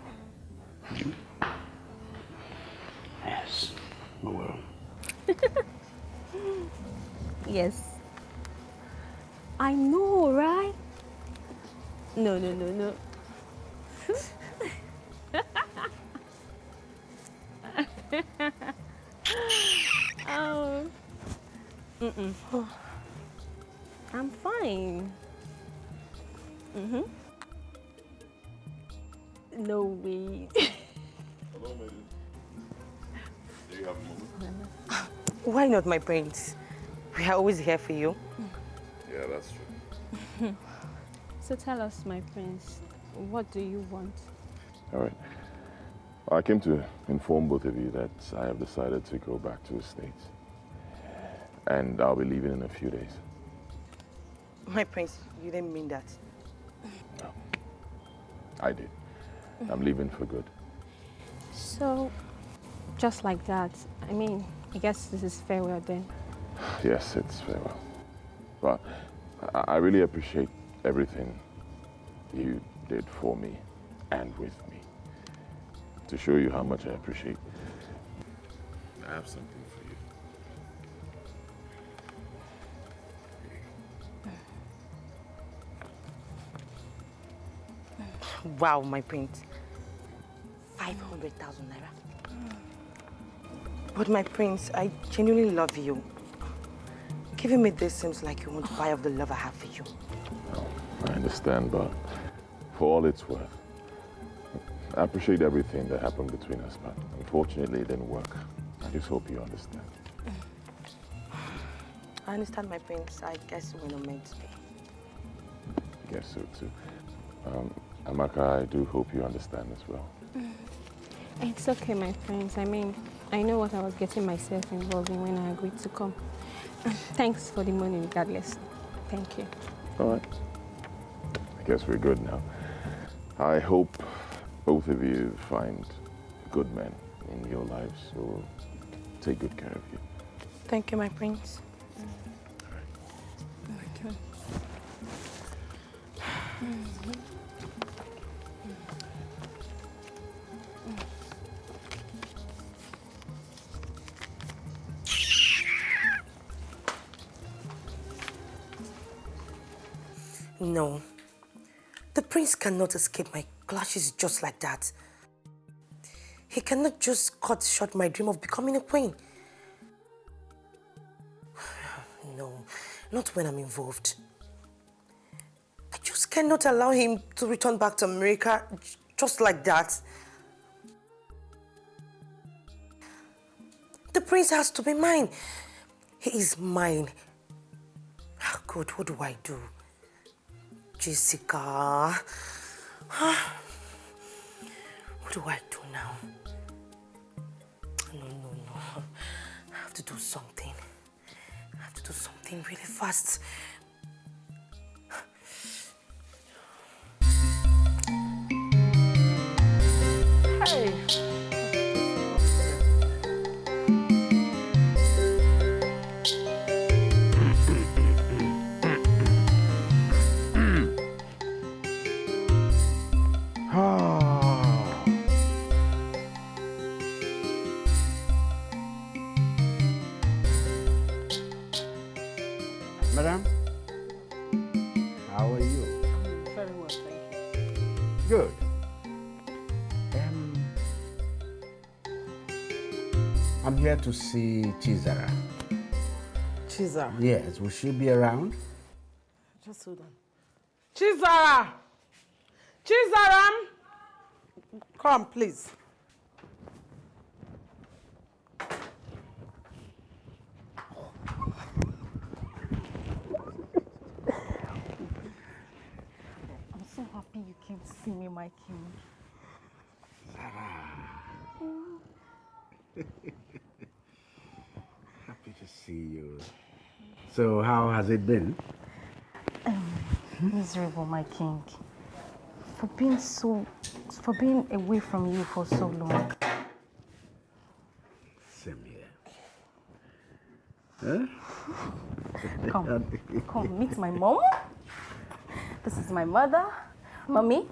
Yes, we will.
Yes. I know, right? No. Oh. I'm fine. No way.
Hello, maiden. Do you have a moment?
Why not, my prince? We are always here for you.
Yeah, that's true.
So tell us, my prince, what do you want?
All right. I came to inform both of you that I have decided to go back to the States. And I'll be leaving in a few days.
My prince, you didn't mean that.
No, I did. I'm leaving for good.
So, just like that, I guess this is farewell then.
Yes, it's farewell. But I really appreciate everything you did for me and with me. To show you how much I appreciate, I have something for you.
Wow, my prince. 500,000 naira. But my prince, I genuinely love you. Giving me this seems like you want to buy off the love I have for you.
No, I understand, but for all it's worth, I appreciate everything that happened between us, but unfortunately it didn't work. I just hope you understand.
I understand, my prince. I guess we're not meant to be.
I guess so too. Amaka, I do hope you understand as well.
It's okay, my friends. I know what I was getting myself involved in when I agreed to come. Thanks for the money regardless. Thank you.
All right. I guess we're good now. I hope both of you find good men in your lives who will take good care of you.
Thank you, my prince.
Thank you.
No. The prince cannot escape my clashes just like that. He cannot just cut short my dream of becoming a queen. No, not when I'm involved. I just cannot allow him to return back to America just like that. The prince has to be mine. He is mine. Oh God, what do I do? Jessica. What do I do now? No. I have to do something. I have to do something really fast. Hey!
Madam, how are you?
Very well, thank you.
Good. I'm here to see Zara.
Zara?
Yes, will she be around?
Just hold on. Zara! Zara! Come, please.
I'm so happy you came to see me, my king.
Happy to see you. So, how has it been?
Miserable, my king. For being away from you for so long.
Same here. Huh?
Come, meet my mom. This is my mother. Mommy,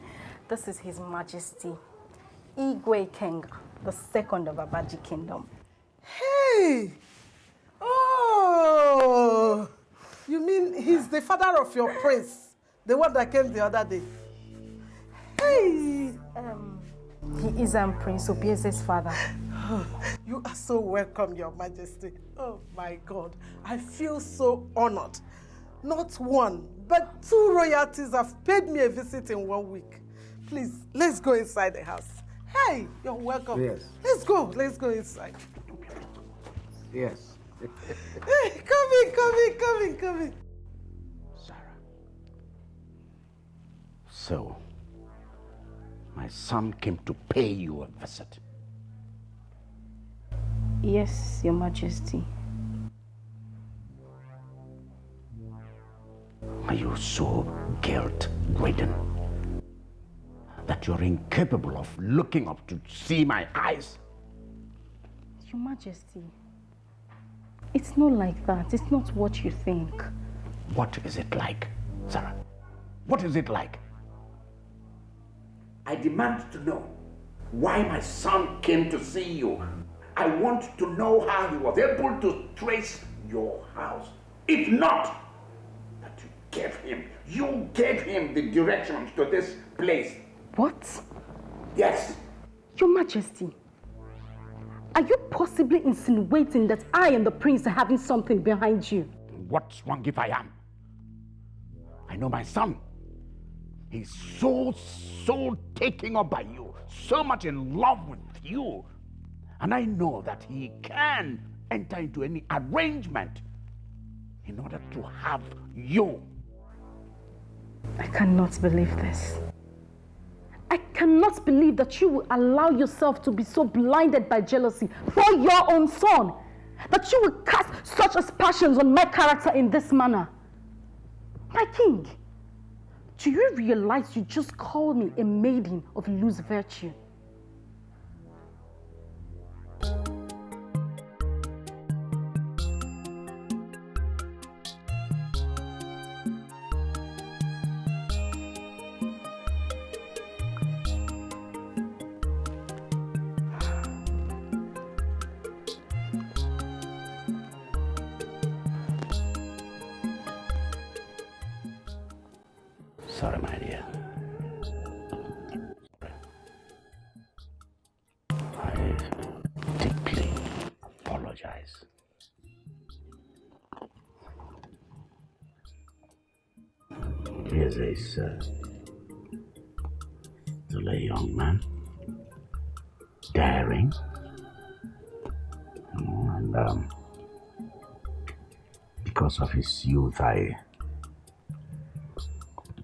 this is His Majesty Igwe King, the second of Abaji Kingdom.
Hey! Oh! You mean he's the father of your prince? The one that came the other day? Hey!
He is Prince Obieze's father.
You are so welcome, Your Majesty. Oh my God, I feel so honored. Not one, but two royalties have paid me a visit in 1 week. Please, let's go inside the house. Hey, you're welcome.
Yes.
Let's go inside.
Yes.
Hey, come in.
Zara. So, my son came to pay you a visit.
Yes, Your Majesty.
Are you so guilt-ridden that you're incapable of looking up to see my eyes?
Your Majesty, it's not like that. It's not what you think.
What is it like, Zara? What is it like? I demand to know why my son came to see you. I want to know how he was able to trace your house. If not, that you gave him the directions to this place.
What?
Yes.
Your Majesty, are you possibly insinuating that I and the prince are having something behind you?
What's wrong if I am? I know my son. He's so taken up by you, so much in love with you. And I know that he can enter into any arrangement in order to have you.
I cannot believe this. I cannot believe that you will allow yourself to be so blinded by jealousy for your own son, that you will cast such aspersions on my character in this manner. My king, do you realize you just called me a maiden of loose virtue?
sorry, my dear. I deeply apologize. Here's this still a young man, daring, and because of his youth,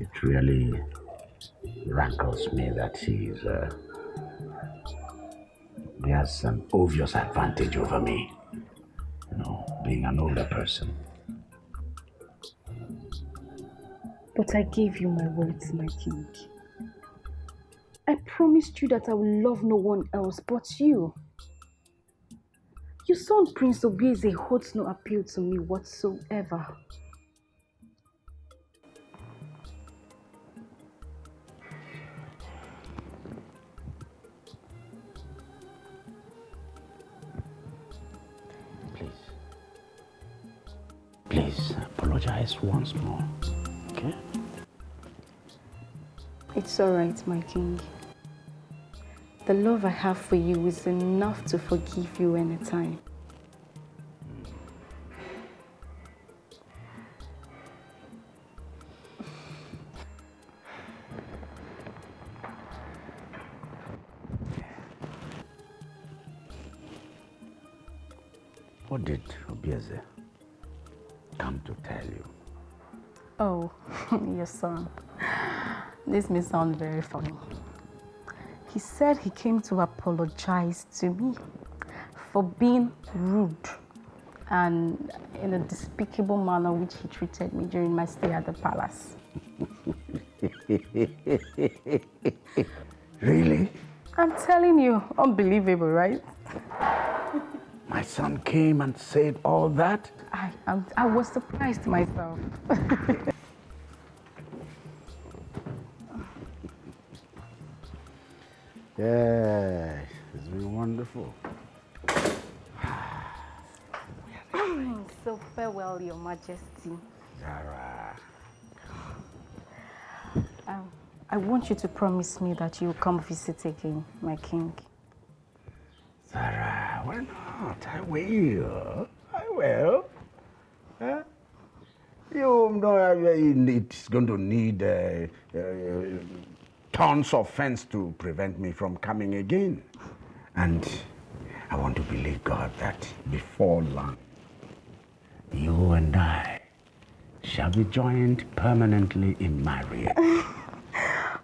it really rankles me that he has an obvious advantage over me, being an older person.
But I gave you my words, my king. I promised you that I will love no one else but you. Your son Prince Obieze holds no appeal to me whatsoever.
Please apologize once more, okay?
It's all right, my king. The love I have for you is enough to forgive you anytime.
What did Obieze come to tell you?
Oh, your son. This may sound very funny. He said he came to apologize to me for being rude and in a despicable manner which he treated me during my stay at the palace.
Really?
I'm telling you, unbelievable, right?
My son came and said all that?
I was surprised myself.
Yeah, it's been wonderful.
So farewell, Your Majesty.
Zara.
I want you to promise me that you'll come visit again, my king.
Zara, why not? I will. I will. Huh? You know, it's going to need tons of fence to prevent me from coming again. And I want to believe, God, that before long, you and I shall be joined permanently in marriage.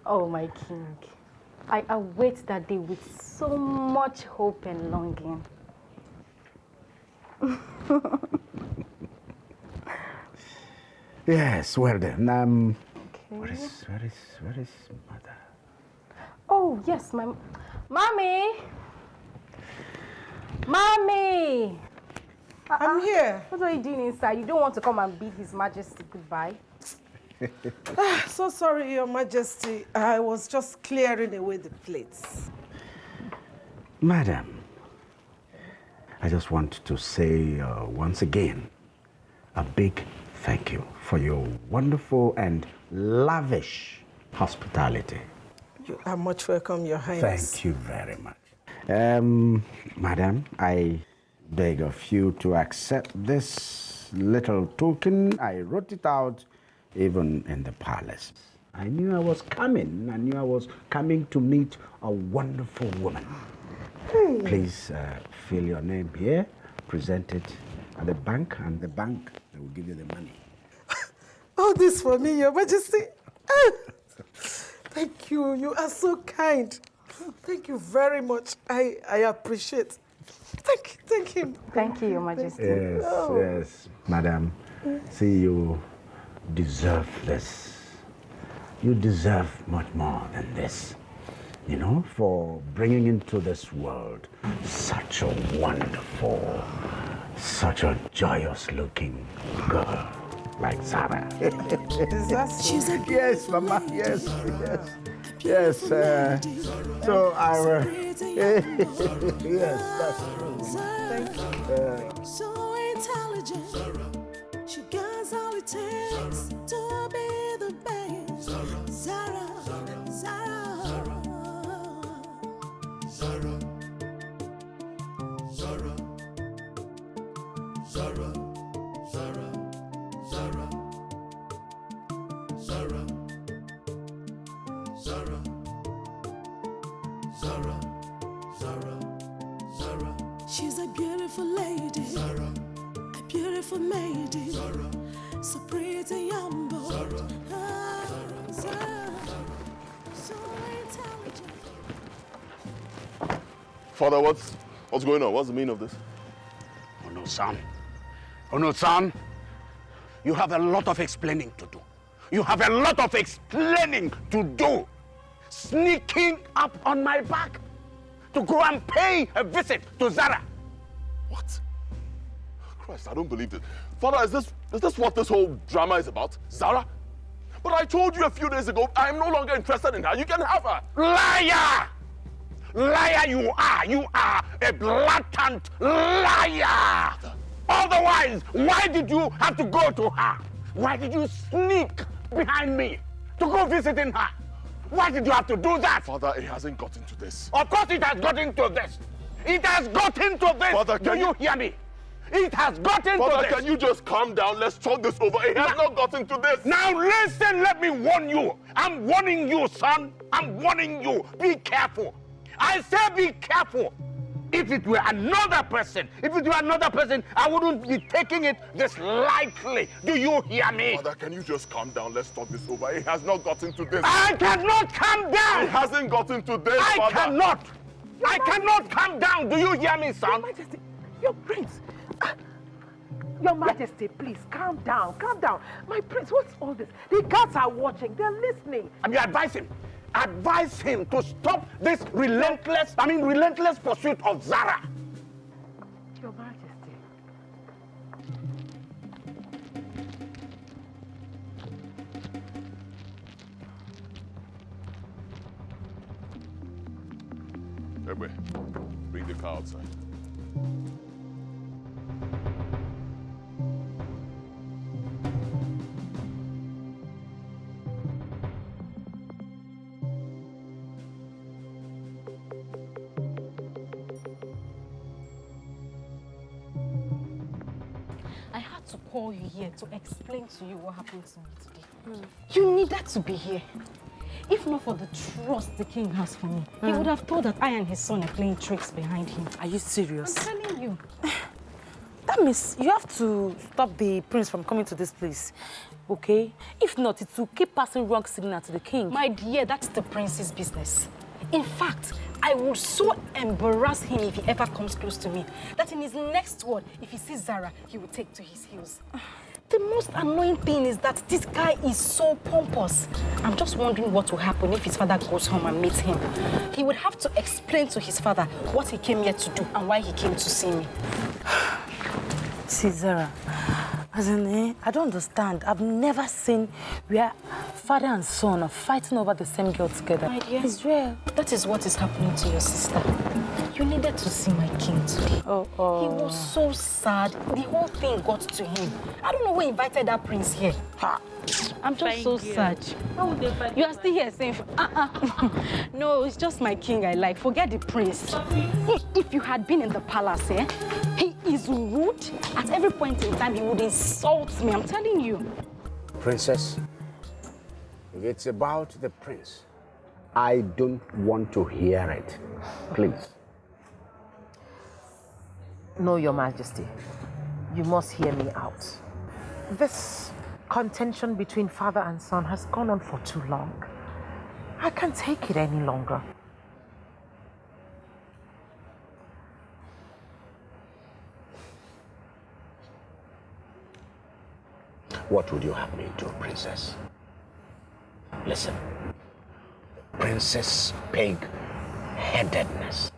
Oh, my king. I await that day with so much hope and longing.
Yes, well then,
Okay.
where is mother?
Oh, yes, my... Mommy! Mommy!
I'm here.
What are you doing inside? You don't want to come and bid His Majesty goodbye?
So sorry, Your Majesty. I was just clearing away the plates.
Madam, I just want to say once again a big thank you for your wonderful and lavish hospitality.
You are much welcome, Your Highness.
Thank you very much. Madam, I beg of you to accept this little token. I wrote it out even in the palace. I knew I was coming. I knew I was coming to meet a wonderful woman.
Hey.
Please fill your name here, present it at the bank, and the bank will give you the money.
All this for me, Your Majesty. Thank you. You are so kind. Thank you very much. I appreciate. Thank him.
Thank you, Your Majesty.
Yes, yes, madam. See, you deserve this. You deserve much more than this. You know, for bringing into this world such a wonderful, such a joyous-looking girl like Zara. Yes, Mama, yes. So I yes, that's true.
Thank you.
So intelligent, she got all it takes to be the best. Zara, Zara, Zara. She's a beautiful lady. Zara. A beautiful maiden. Zara. So pretty humble. Zara. Zara. So intelligent.
Father, what's going on? What's the meaning of this?
Oh no, son. Oh no, son. You have a lot of explaining to do. You have a lot of explaining to do. Sneaking up on my back to go and pay a visit to Zara.
What? Christ, I don't believe this. Father, is this what this whole drama is about? Zara? But I told you a few days ago, I am no longer interested in her. You can have her.
Liar! Liar you are! You are a blatant liar! Otherwise, why did you have to go to her? Why did you sneak behind me to go visiting her? Why did you have to do that?
Father, it hasn't gotten to this.
Of course it has gotten to this. It has gotten to this.
Father,
do you hear me? It has gotten to this.
Father, can you just calm down? Let's talk this over. It has not gotten to this.
Now listen, let me warn you. I'm warning you, son. I'm warning you. Be careful. I say be careful. If it were another person, I wouldn't be taking it this lightly. Do you hear me?
Father, can you just calm down? Let's talk this over. It has not gotten to this.
I cannot calm down.
It hasn't gotten to this,
I
Father.
I cannot calm down. Do you hear me, son?
Your Majesty, your prince. Your Majesty, please, calm down, calm down. My prince, what's all this? The guards are watching, they're listening.
And you advise him to stop this relentless pursuit of Zara.
Your Majesty.
Ebwe, bring the car outside.
To call you here to explain to you what happened to me today. You needed to be here. If not for the trust the king has for me, he would have thought that I and his son are playing tricks behind him.
Are you serious?
I'm telling you.
That means you have to stop the prince from coming to this place, okay? If not, it will keep passing wrong signal to the king.
My dear, that's the prince's business. In fact, I will so embarrass him if he ever comes close to me that in his next word, if he sees Zara, he will take to his heels. The most annoying thing is that this guy is so pompous. I'm just wondering what will happen if his father goes home and meets him. He would have to explain to his father what he came here to do and why he came to see me.
See, Zara, I don't understand. I've never seen where father and son are fighting over the same girl together.
My dear,
it's rare.
That is what is happening to your sister. You needed to see my king today.
Oh.
He was so sad. The whole thing got to him. I don't know who invited that prince here. I'm just so sad.
How would they fight?
You are still here saying, No, it's just my king I like. Forget the prince. If you had been in the palace, he is rude. At every point in time, he would insult me. I'm telling you.
Princess, if it's about the prince, I don't want to hear it. Please.
No, Your Majesty. You must hear me out. This contention between father and son has gone on for too long. I can't take it any longer.
What would you have me do, princess? Listen, Princess Pig-headedness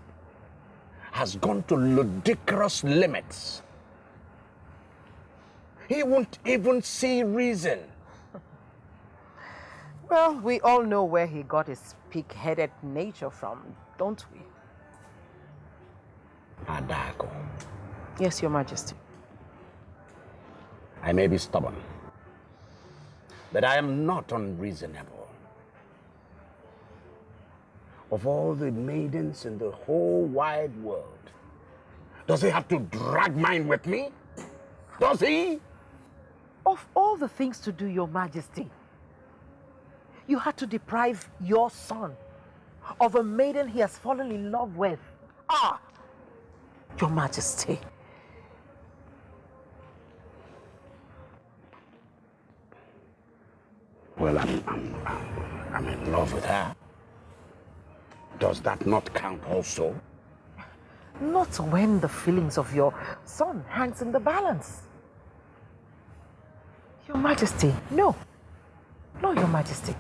has gone to ludicrous limits. He won't even see reason.
Well, we all know where he got his pig-headed nature from, don't we?
Adago.
Yes, Your Majesty.
I may be stubborn, but I am not unreasonable. Of all the maidens in the whole wide world, does he have to drag mine with me? Does he?
Of all the things to do, Your Majesty, you had to deprive your son of a maiden he has fallen in love with. Ah, Your Majesty.
Well, I'm in love with her. Does that not count also?
Not when the feelings of your son hangs in the balance. Your Majesty, no. No, Your Majesty.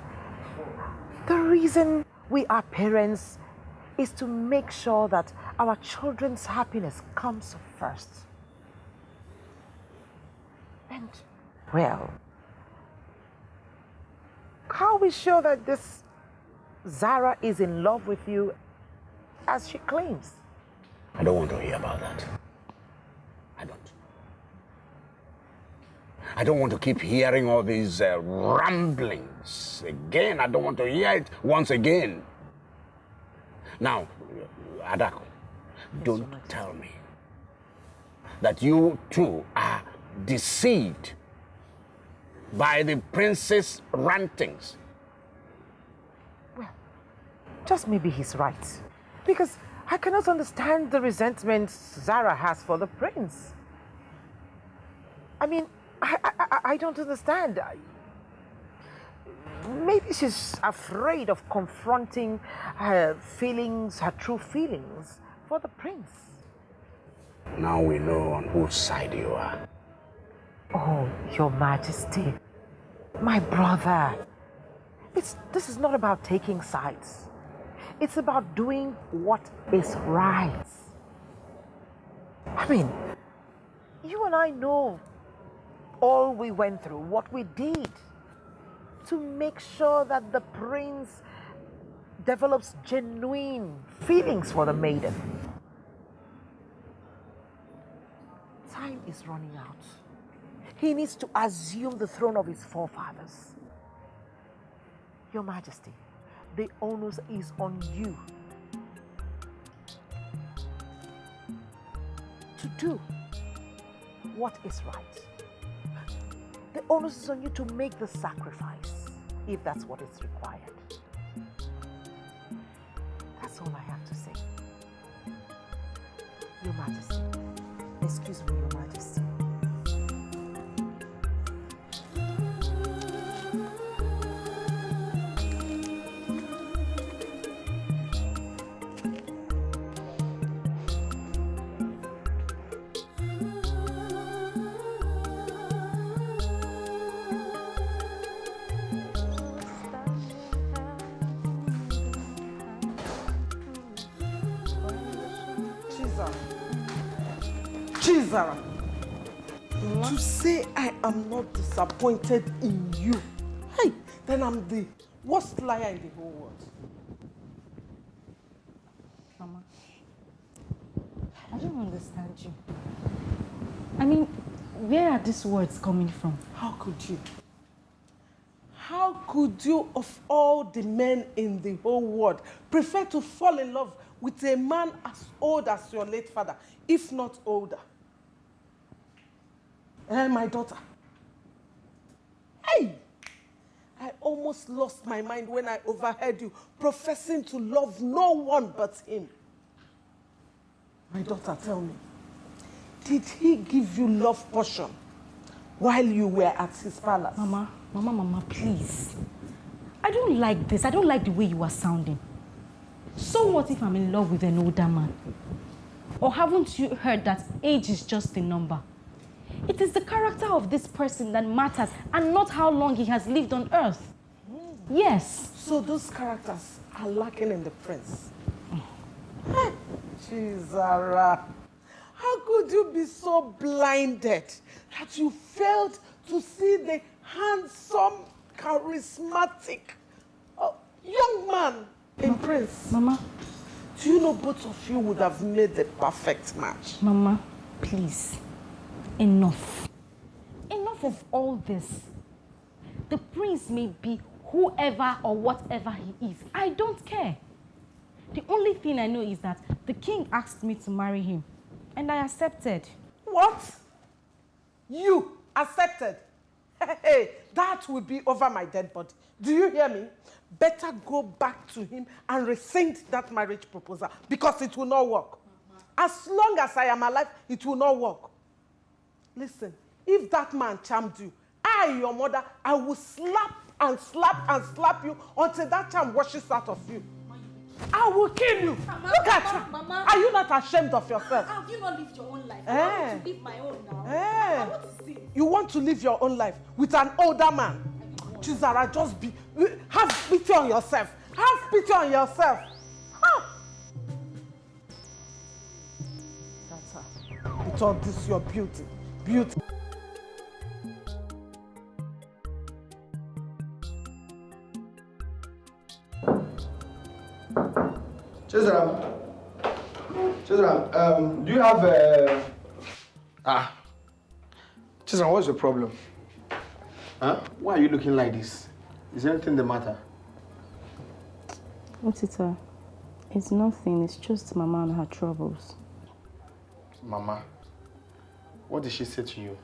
The reason we are parents is to make sure that our children's happiness comes first. And, well, how are we sure that this Zara is in love with you as she claims?
I don't want to hear about that. I don't want to keep hearing all these ramblings again. I don't want to hear it once again. Now, Adako, don't tell me that you too are deceived by the prince's rantings.
Well, just maybe he's right. Because I cannot understand the resentment Zara has for the prince. I mean, I don't understand. Maybe she's afraid of confronting her feelings, her true feelings for the prince.
Now we know on whose side you are.
Oh, Your Majesty, my brother. This is not about taking sides. It's about doing what is right. I mean, you and I know all we went through, what we did to make sure that the prince develops genuine feelings for the maiden. Time is running out. He needs to assume the throne of his forefathers. Your Majesty, the onus is on you to do what is right. The onus is on you to make the sacrifice, if that's what is required. That's all I have to say. Your Majesty, excuse me, Your Majesty.
Zara, to say I am not disappointed in you, hey, then I'm the worst liar in the whole world.
Mama, I don't understand you. I mean, where are these words coming from?
How could you? How could you, of all the men in the whole world, prefer to fall in love with a man as old as your late father, if not older? My daughter. Hey! I almost lost my mind when I overheard you professing to love no one but him. My daughter, tell me, did he give you love potion while you were at his palace?
Mama, please. I don't like this. I don't like the way you are sounding. So what if I'm in love with an older man? Or haven't you heard that age is just a number? It is the character of this person that matters and not how long he has lived on earth. Yes.
So those characters are lacking in the prince. Zara, how could you be so blinded that you failed to see the handsome, charismatic young man in Prince?
Mama.
Do you know both of you would have made the perfect match?
Mama, please. Enough. Enough of all this. The prince may be whoever or whatever he is. I don't care. The only thing I know is that the king asked me to marry him, and I accepted.
What? You accepted? Hey, that will be over my dead body. Do you hear me?
better go back to him and rescind that marriage proposal because it will not work. As long as I am alive, it will not work. Listen, if that man charmed you, I, your mother, I will slap and slap and slap you until that charm washes out of you. I will kill you.
Mama,
Look at you.
Mama.
Are you not ashamed of yourself?
Have you not lived your own life? I want to live my own now. Mama, what is it?
You want to live your own life with an older man? Zara, just be. Have pity on yourself. Have pity on yourself. That's her. With all this, your beauty. Beauty.
Chizram, do you have Chizram, what's your problem? Huh? Why are you looking like this? Is anything the matter?
Otita, it's nothing. It's just Mama and her troubles.
Mama, what did she say to you?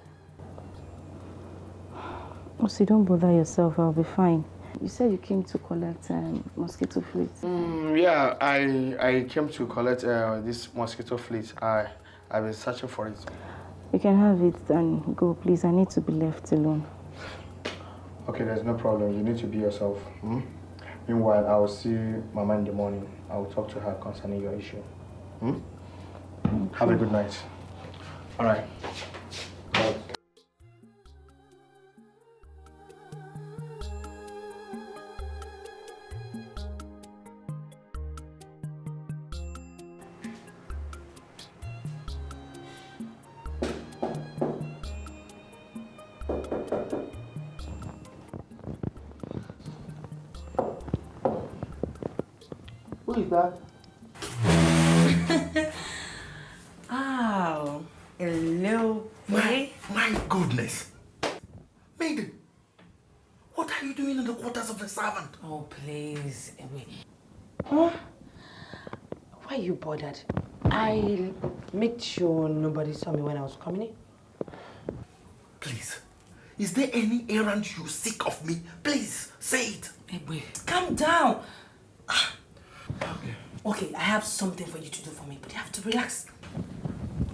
Osi, don't bother yourself. I'll be fine. You said you came to collect mosquito fleet.
Yeah, I came to collect this mosquito fleet. I've been searching for it.
You can have it and go, please. I need to be left alone.
Okay, there's no problem. You need to be yourself. Meanwhile, I will see Mama in the morning. I will talk to her concerning your issue. Have a good night. All right. Bye. Who is that?
Oh, hello. My goodness. Maiden, what are you doing in the quarters of a servant?
Oh, please. Wait. Huh? Why are you bothered? I made sure nobody saw me when I was coming in.
Please, is there any errand you seek of me? Please, say it.
Hey, wait. Calm down. Okay, I have something for you to do for me, but you have to relax.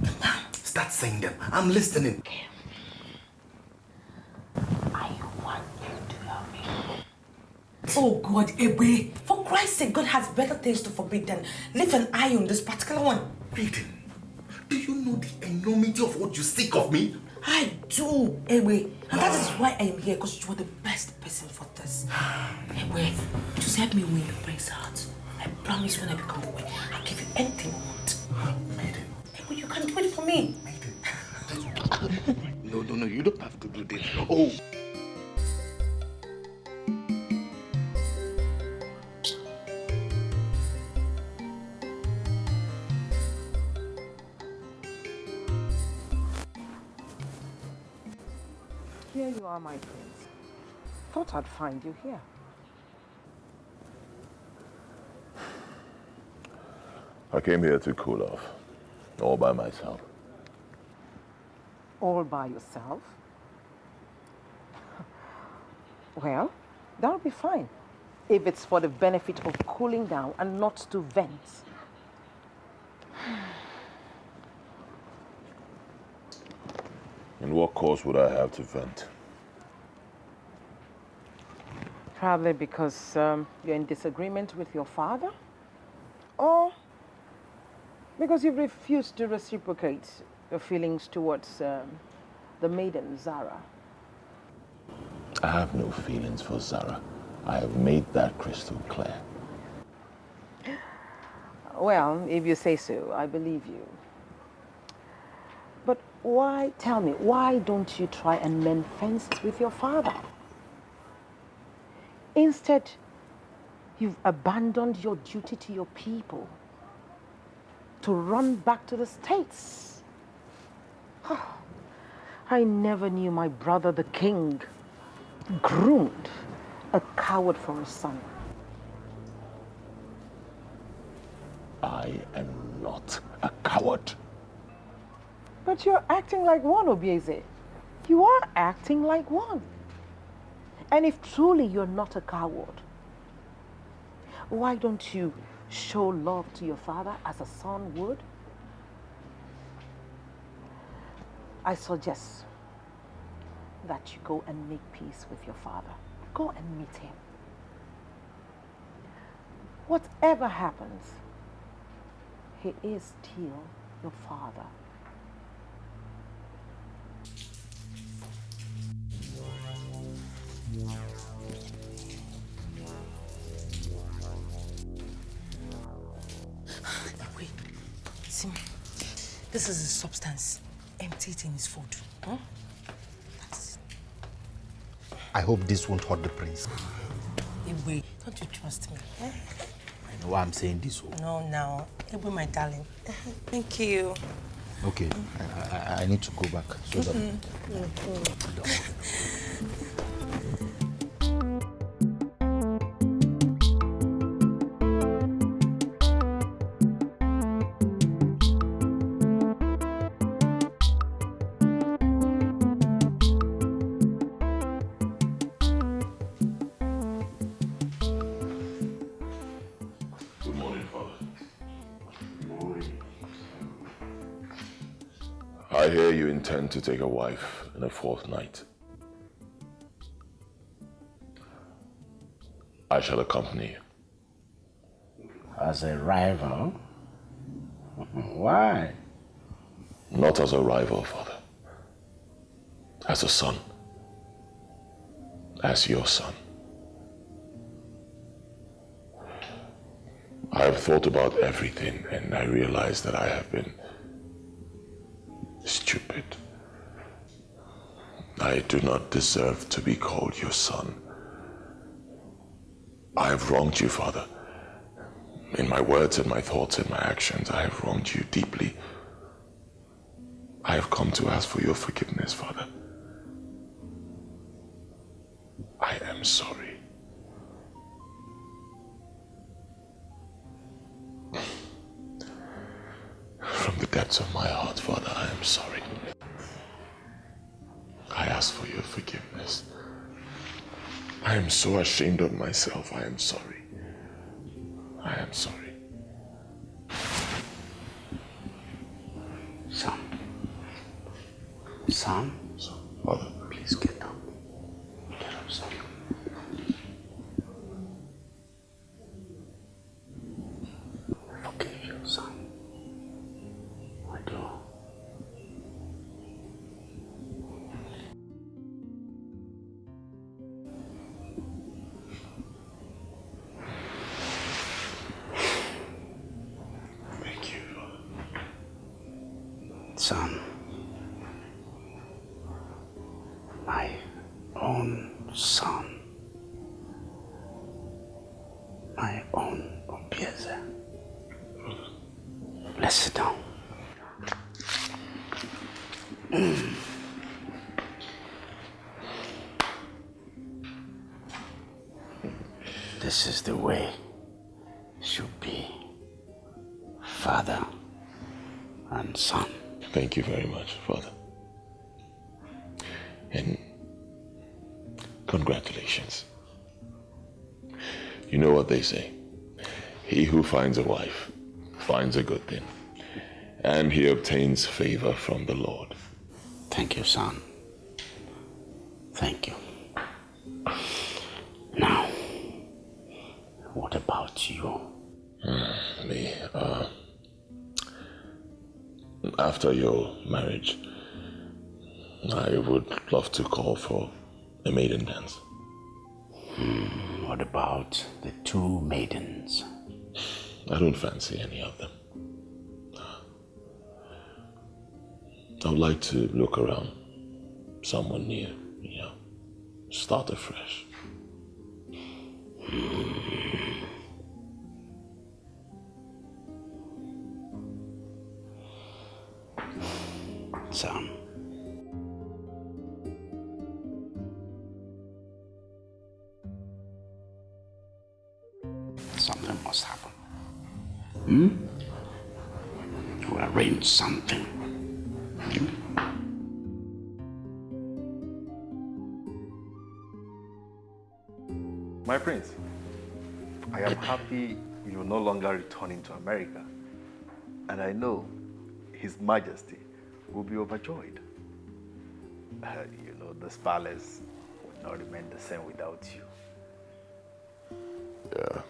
Calm down.
Start saying them. I'm listening.
Okay. I want you to help me. Oh God, Ebe. For Christ's sake, God has better things to forbid than leave an eye on this particular one.
Maiden, do you know the enormity of what you seek of me?
I do, Ebe. And that is why I am here, because you are the best person for this. Ebe, just help me win the prince's heart. I promise when I become the queen, I'll give you anything you want.
Maiden.
Ebe, you can do it for me.
No, you don't have to do this. Oh.
Here you are, my prince. Thought I'd find you here.
I came here to cool off, all by myself.
All by yourself? Well, that'll be fine. If it's for the benefit of cooling down and not to vent.
And what cause would I have to vent?
Probably because you're in disagreement with your father? Or because you've refused to reciprocate your feelings towards the maiden, Zara?
I have no feelings for Zara. I have made that crystal clear.
Well, if you say so, I believe you. But why, tell me, why don't you try and mend fences with your father? Instead, you've abandoned your duty to your people to run back to the States. I never knew my brother, the king, groomed a coward for a son.
I am not a coward.
But you're acting like one, Obieze. You are acting like one. And if truly you're not a coward, why don't you show love to your father as a son would? I suggest that you go and make peace with your father. Go and meet him. Whatever happens, he is still your father.
Wait, see, this is a substance. Empty it in his food. Huh?
I hope this won't hurt the prince.
Igwe, don't you trust me? Eh?
I know why I'm saying this.
No, now. Igwe, my darling. Thank you.
Okay, I need to go back so that...
I hear you intend to take a wife in a fortnight. I shall accompany you.
As a rival? Why?
Not as a rival, father. As a son. As your son. I have thought about everything and I realize that I have been stupid. I do not deserve to be called your son. I have wronged you, father. In my words and my thoughts and my actions, I have wronged you deeply. I have come to ask for your forgiveness, father. I am sorry. From the depths of my heart, Father, I am sorry. I ask for your forgiveness. I am so ashamed of myself. I am sorry. I am sorry.
Son. Son?
Father.
Please get up. Get up, son. Forgive you, son. I do.
Thank you, Father.
Son. My own son. My own Obieze. Let's sit down. This is the way it should be. Father and son.
Thank you very much, Father. And congratulations. You know what they say. He who finds a wife finds a good thing, and he obtains favor from the Lord.
Thank you, son. Thank you. Now, what about you?
Me, after your marriage, I would love to call for a maiden dance.
What about the two maidens?
I don't fancy any of them. I would like to look around someone new, start afresh.
Son. Something must happen. To arrange something.
My prince, I am happy you're no longer returning to America. And I know His Majesty will be overjoyed. You know, this palace would not remain the same without you.
Yeah.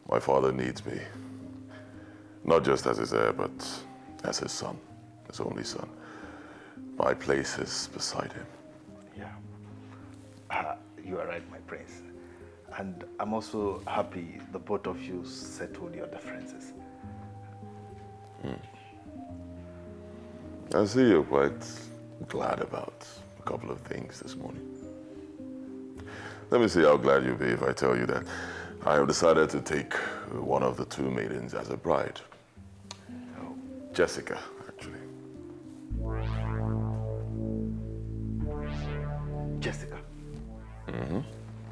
My father needs me. Not just as his heir, but as his son, his only son. My place is beside him.
Yeah. You are right, my prince. And I'm also happy the both of you settled your differences.
I see you're quite glad about a couple of things this morning. Let me see how glad you'll be if I tell you that I have decided to take one of the two maidens as a bride. Oh. Jessica, actually.
Jessica?
Mm-hmm.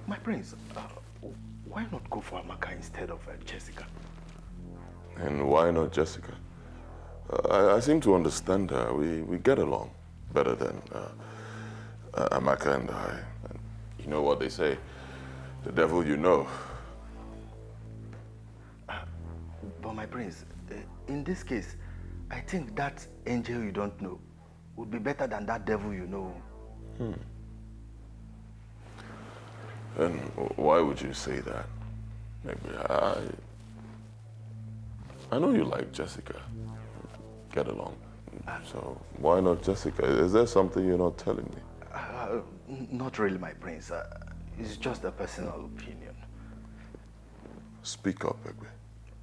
My prince, why not go for Amaka instead of Jessica?
And why not Jessica? I seem to understand her. We get along better than Amaka and I. And you know what they say, the devil you know.
But my prince, in this case, I think that angel you don't know would be better than that devil you know.
And why would you say that? Maybe I know you like Jessica. Get along. So why not Jessica? Is there something you're not telling me?
Not really, my prince. It's just a personal opinion.
Speak up, baby.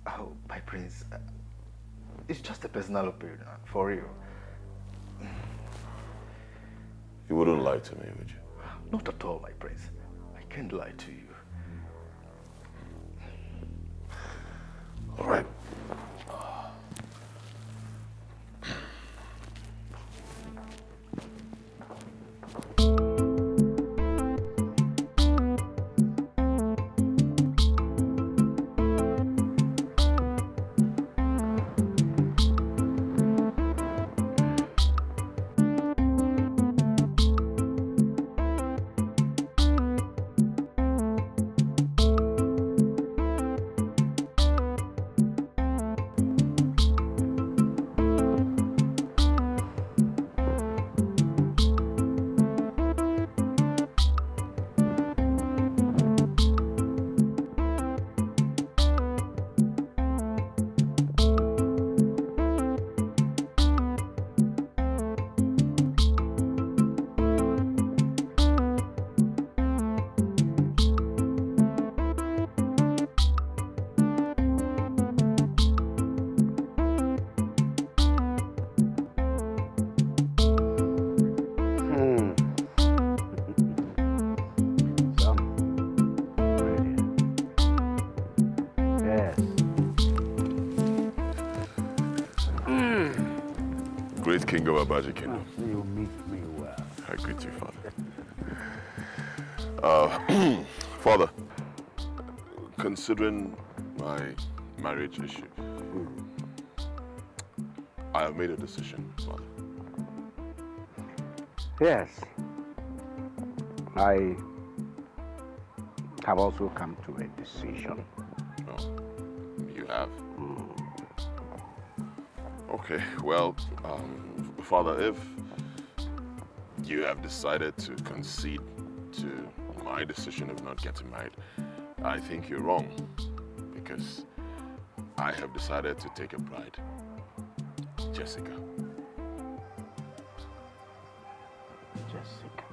Oh, my prince. It's just a personal opinion, for real.
You wouldn't lie to me, would you?
Not at all, my prince. I can't lie to you.
All right. King of Abaji Kingdom.
You meet me well.
I greet you, Father. Father, considering my marriage issue, I have made a decision, Father.
Yes. I have also come to a decision.
Oh, you have? Okay, well, Father, if you have decided to concede to my decision of not getting married, I think you're wrong, because I have decided to take a bride, Jessica.
Jessica.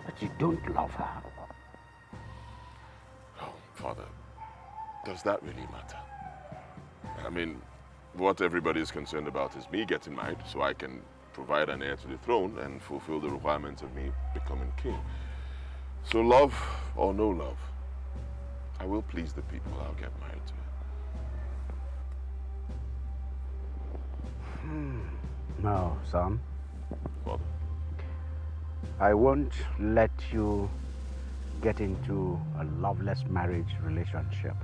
But you don't love her.
Oh, Father, does that really matter? I mean, what everybody is concerned about is me getting married so I can provide an heir to the throne and fulfill the requirements of me becoming king. So love or no love, I will please the people I'll get married to.
No, son.
Father?
I won't let you get into a loveless marriage relationship.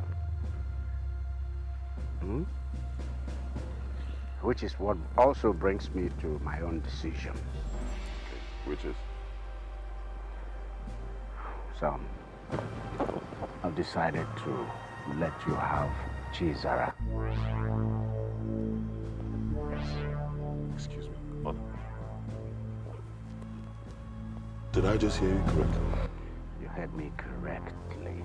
Which is what also brings me to my own decision.
Which is?
So, I've decided to let you have Zara.
Excuse me, Mother. Did I just hear you correctly?
You heard me correctly.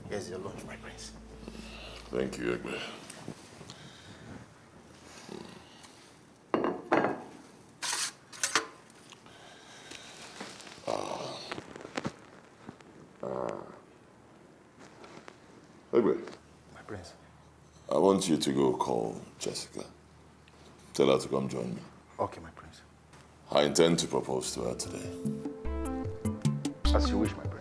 Here's your lunch, my prince.
Thank you, Egbe. Egbe.
My prince.
I want you to go call Jessica. Tell her to come join me.
Okay, my prince.
I intend to propose to her today.
As you wish, my prince.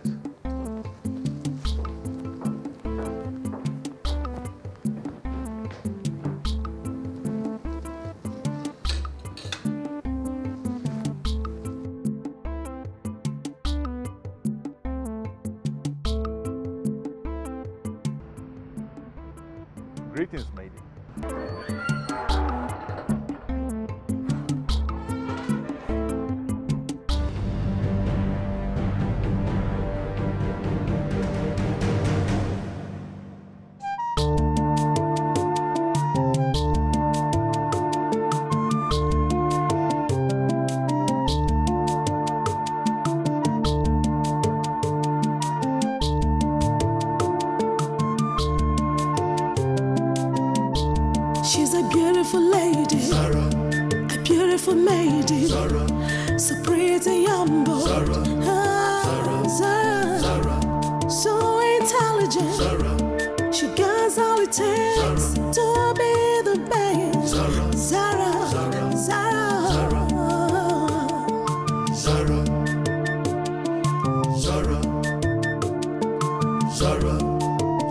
Greetings, maiden.
She's a beautiful lady, Zara. A beautiful maiden, Zara. So pretty humble, Zara. Zara. Zara. So intelligent, Zara. She got all it takes to be the best, Zara. Zara. Zara. Zara. Zara. Zara.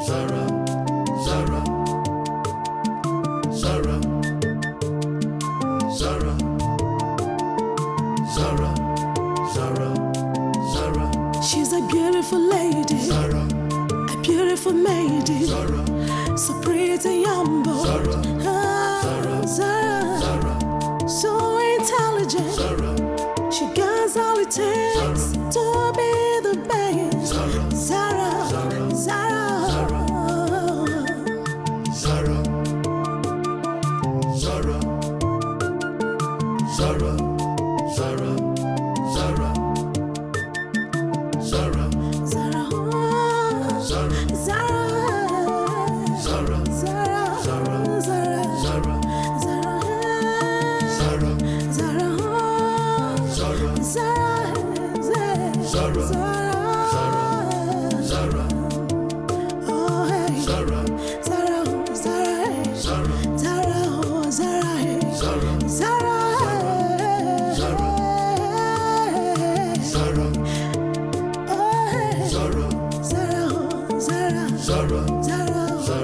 Zara. Zara. Zara, Zara, Zara, Zara, Zara. She's a beautiful lady, Zara. A beautiful maiden, Zara. So pretty humble, Zara. Zara, Zara. So intelligent, Zara. She got all it takes to be the best, Zara. Zara, Zara, Zara. Zara, Zara, Zara, Zara, Zara, Zara, Zara, Zara, Zara, Zara, Zara, Zara, Zara, Zara, Zara, Zara, Zara, Zara, oh hey, Zara, Zara, Zara, Zara, Zara, oh Zara, Zara, Zara, Zara, Zara, oh hey, Zara, Zara, Zara, Zara, Zara.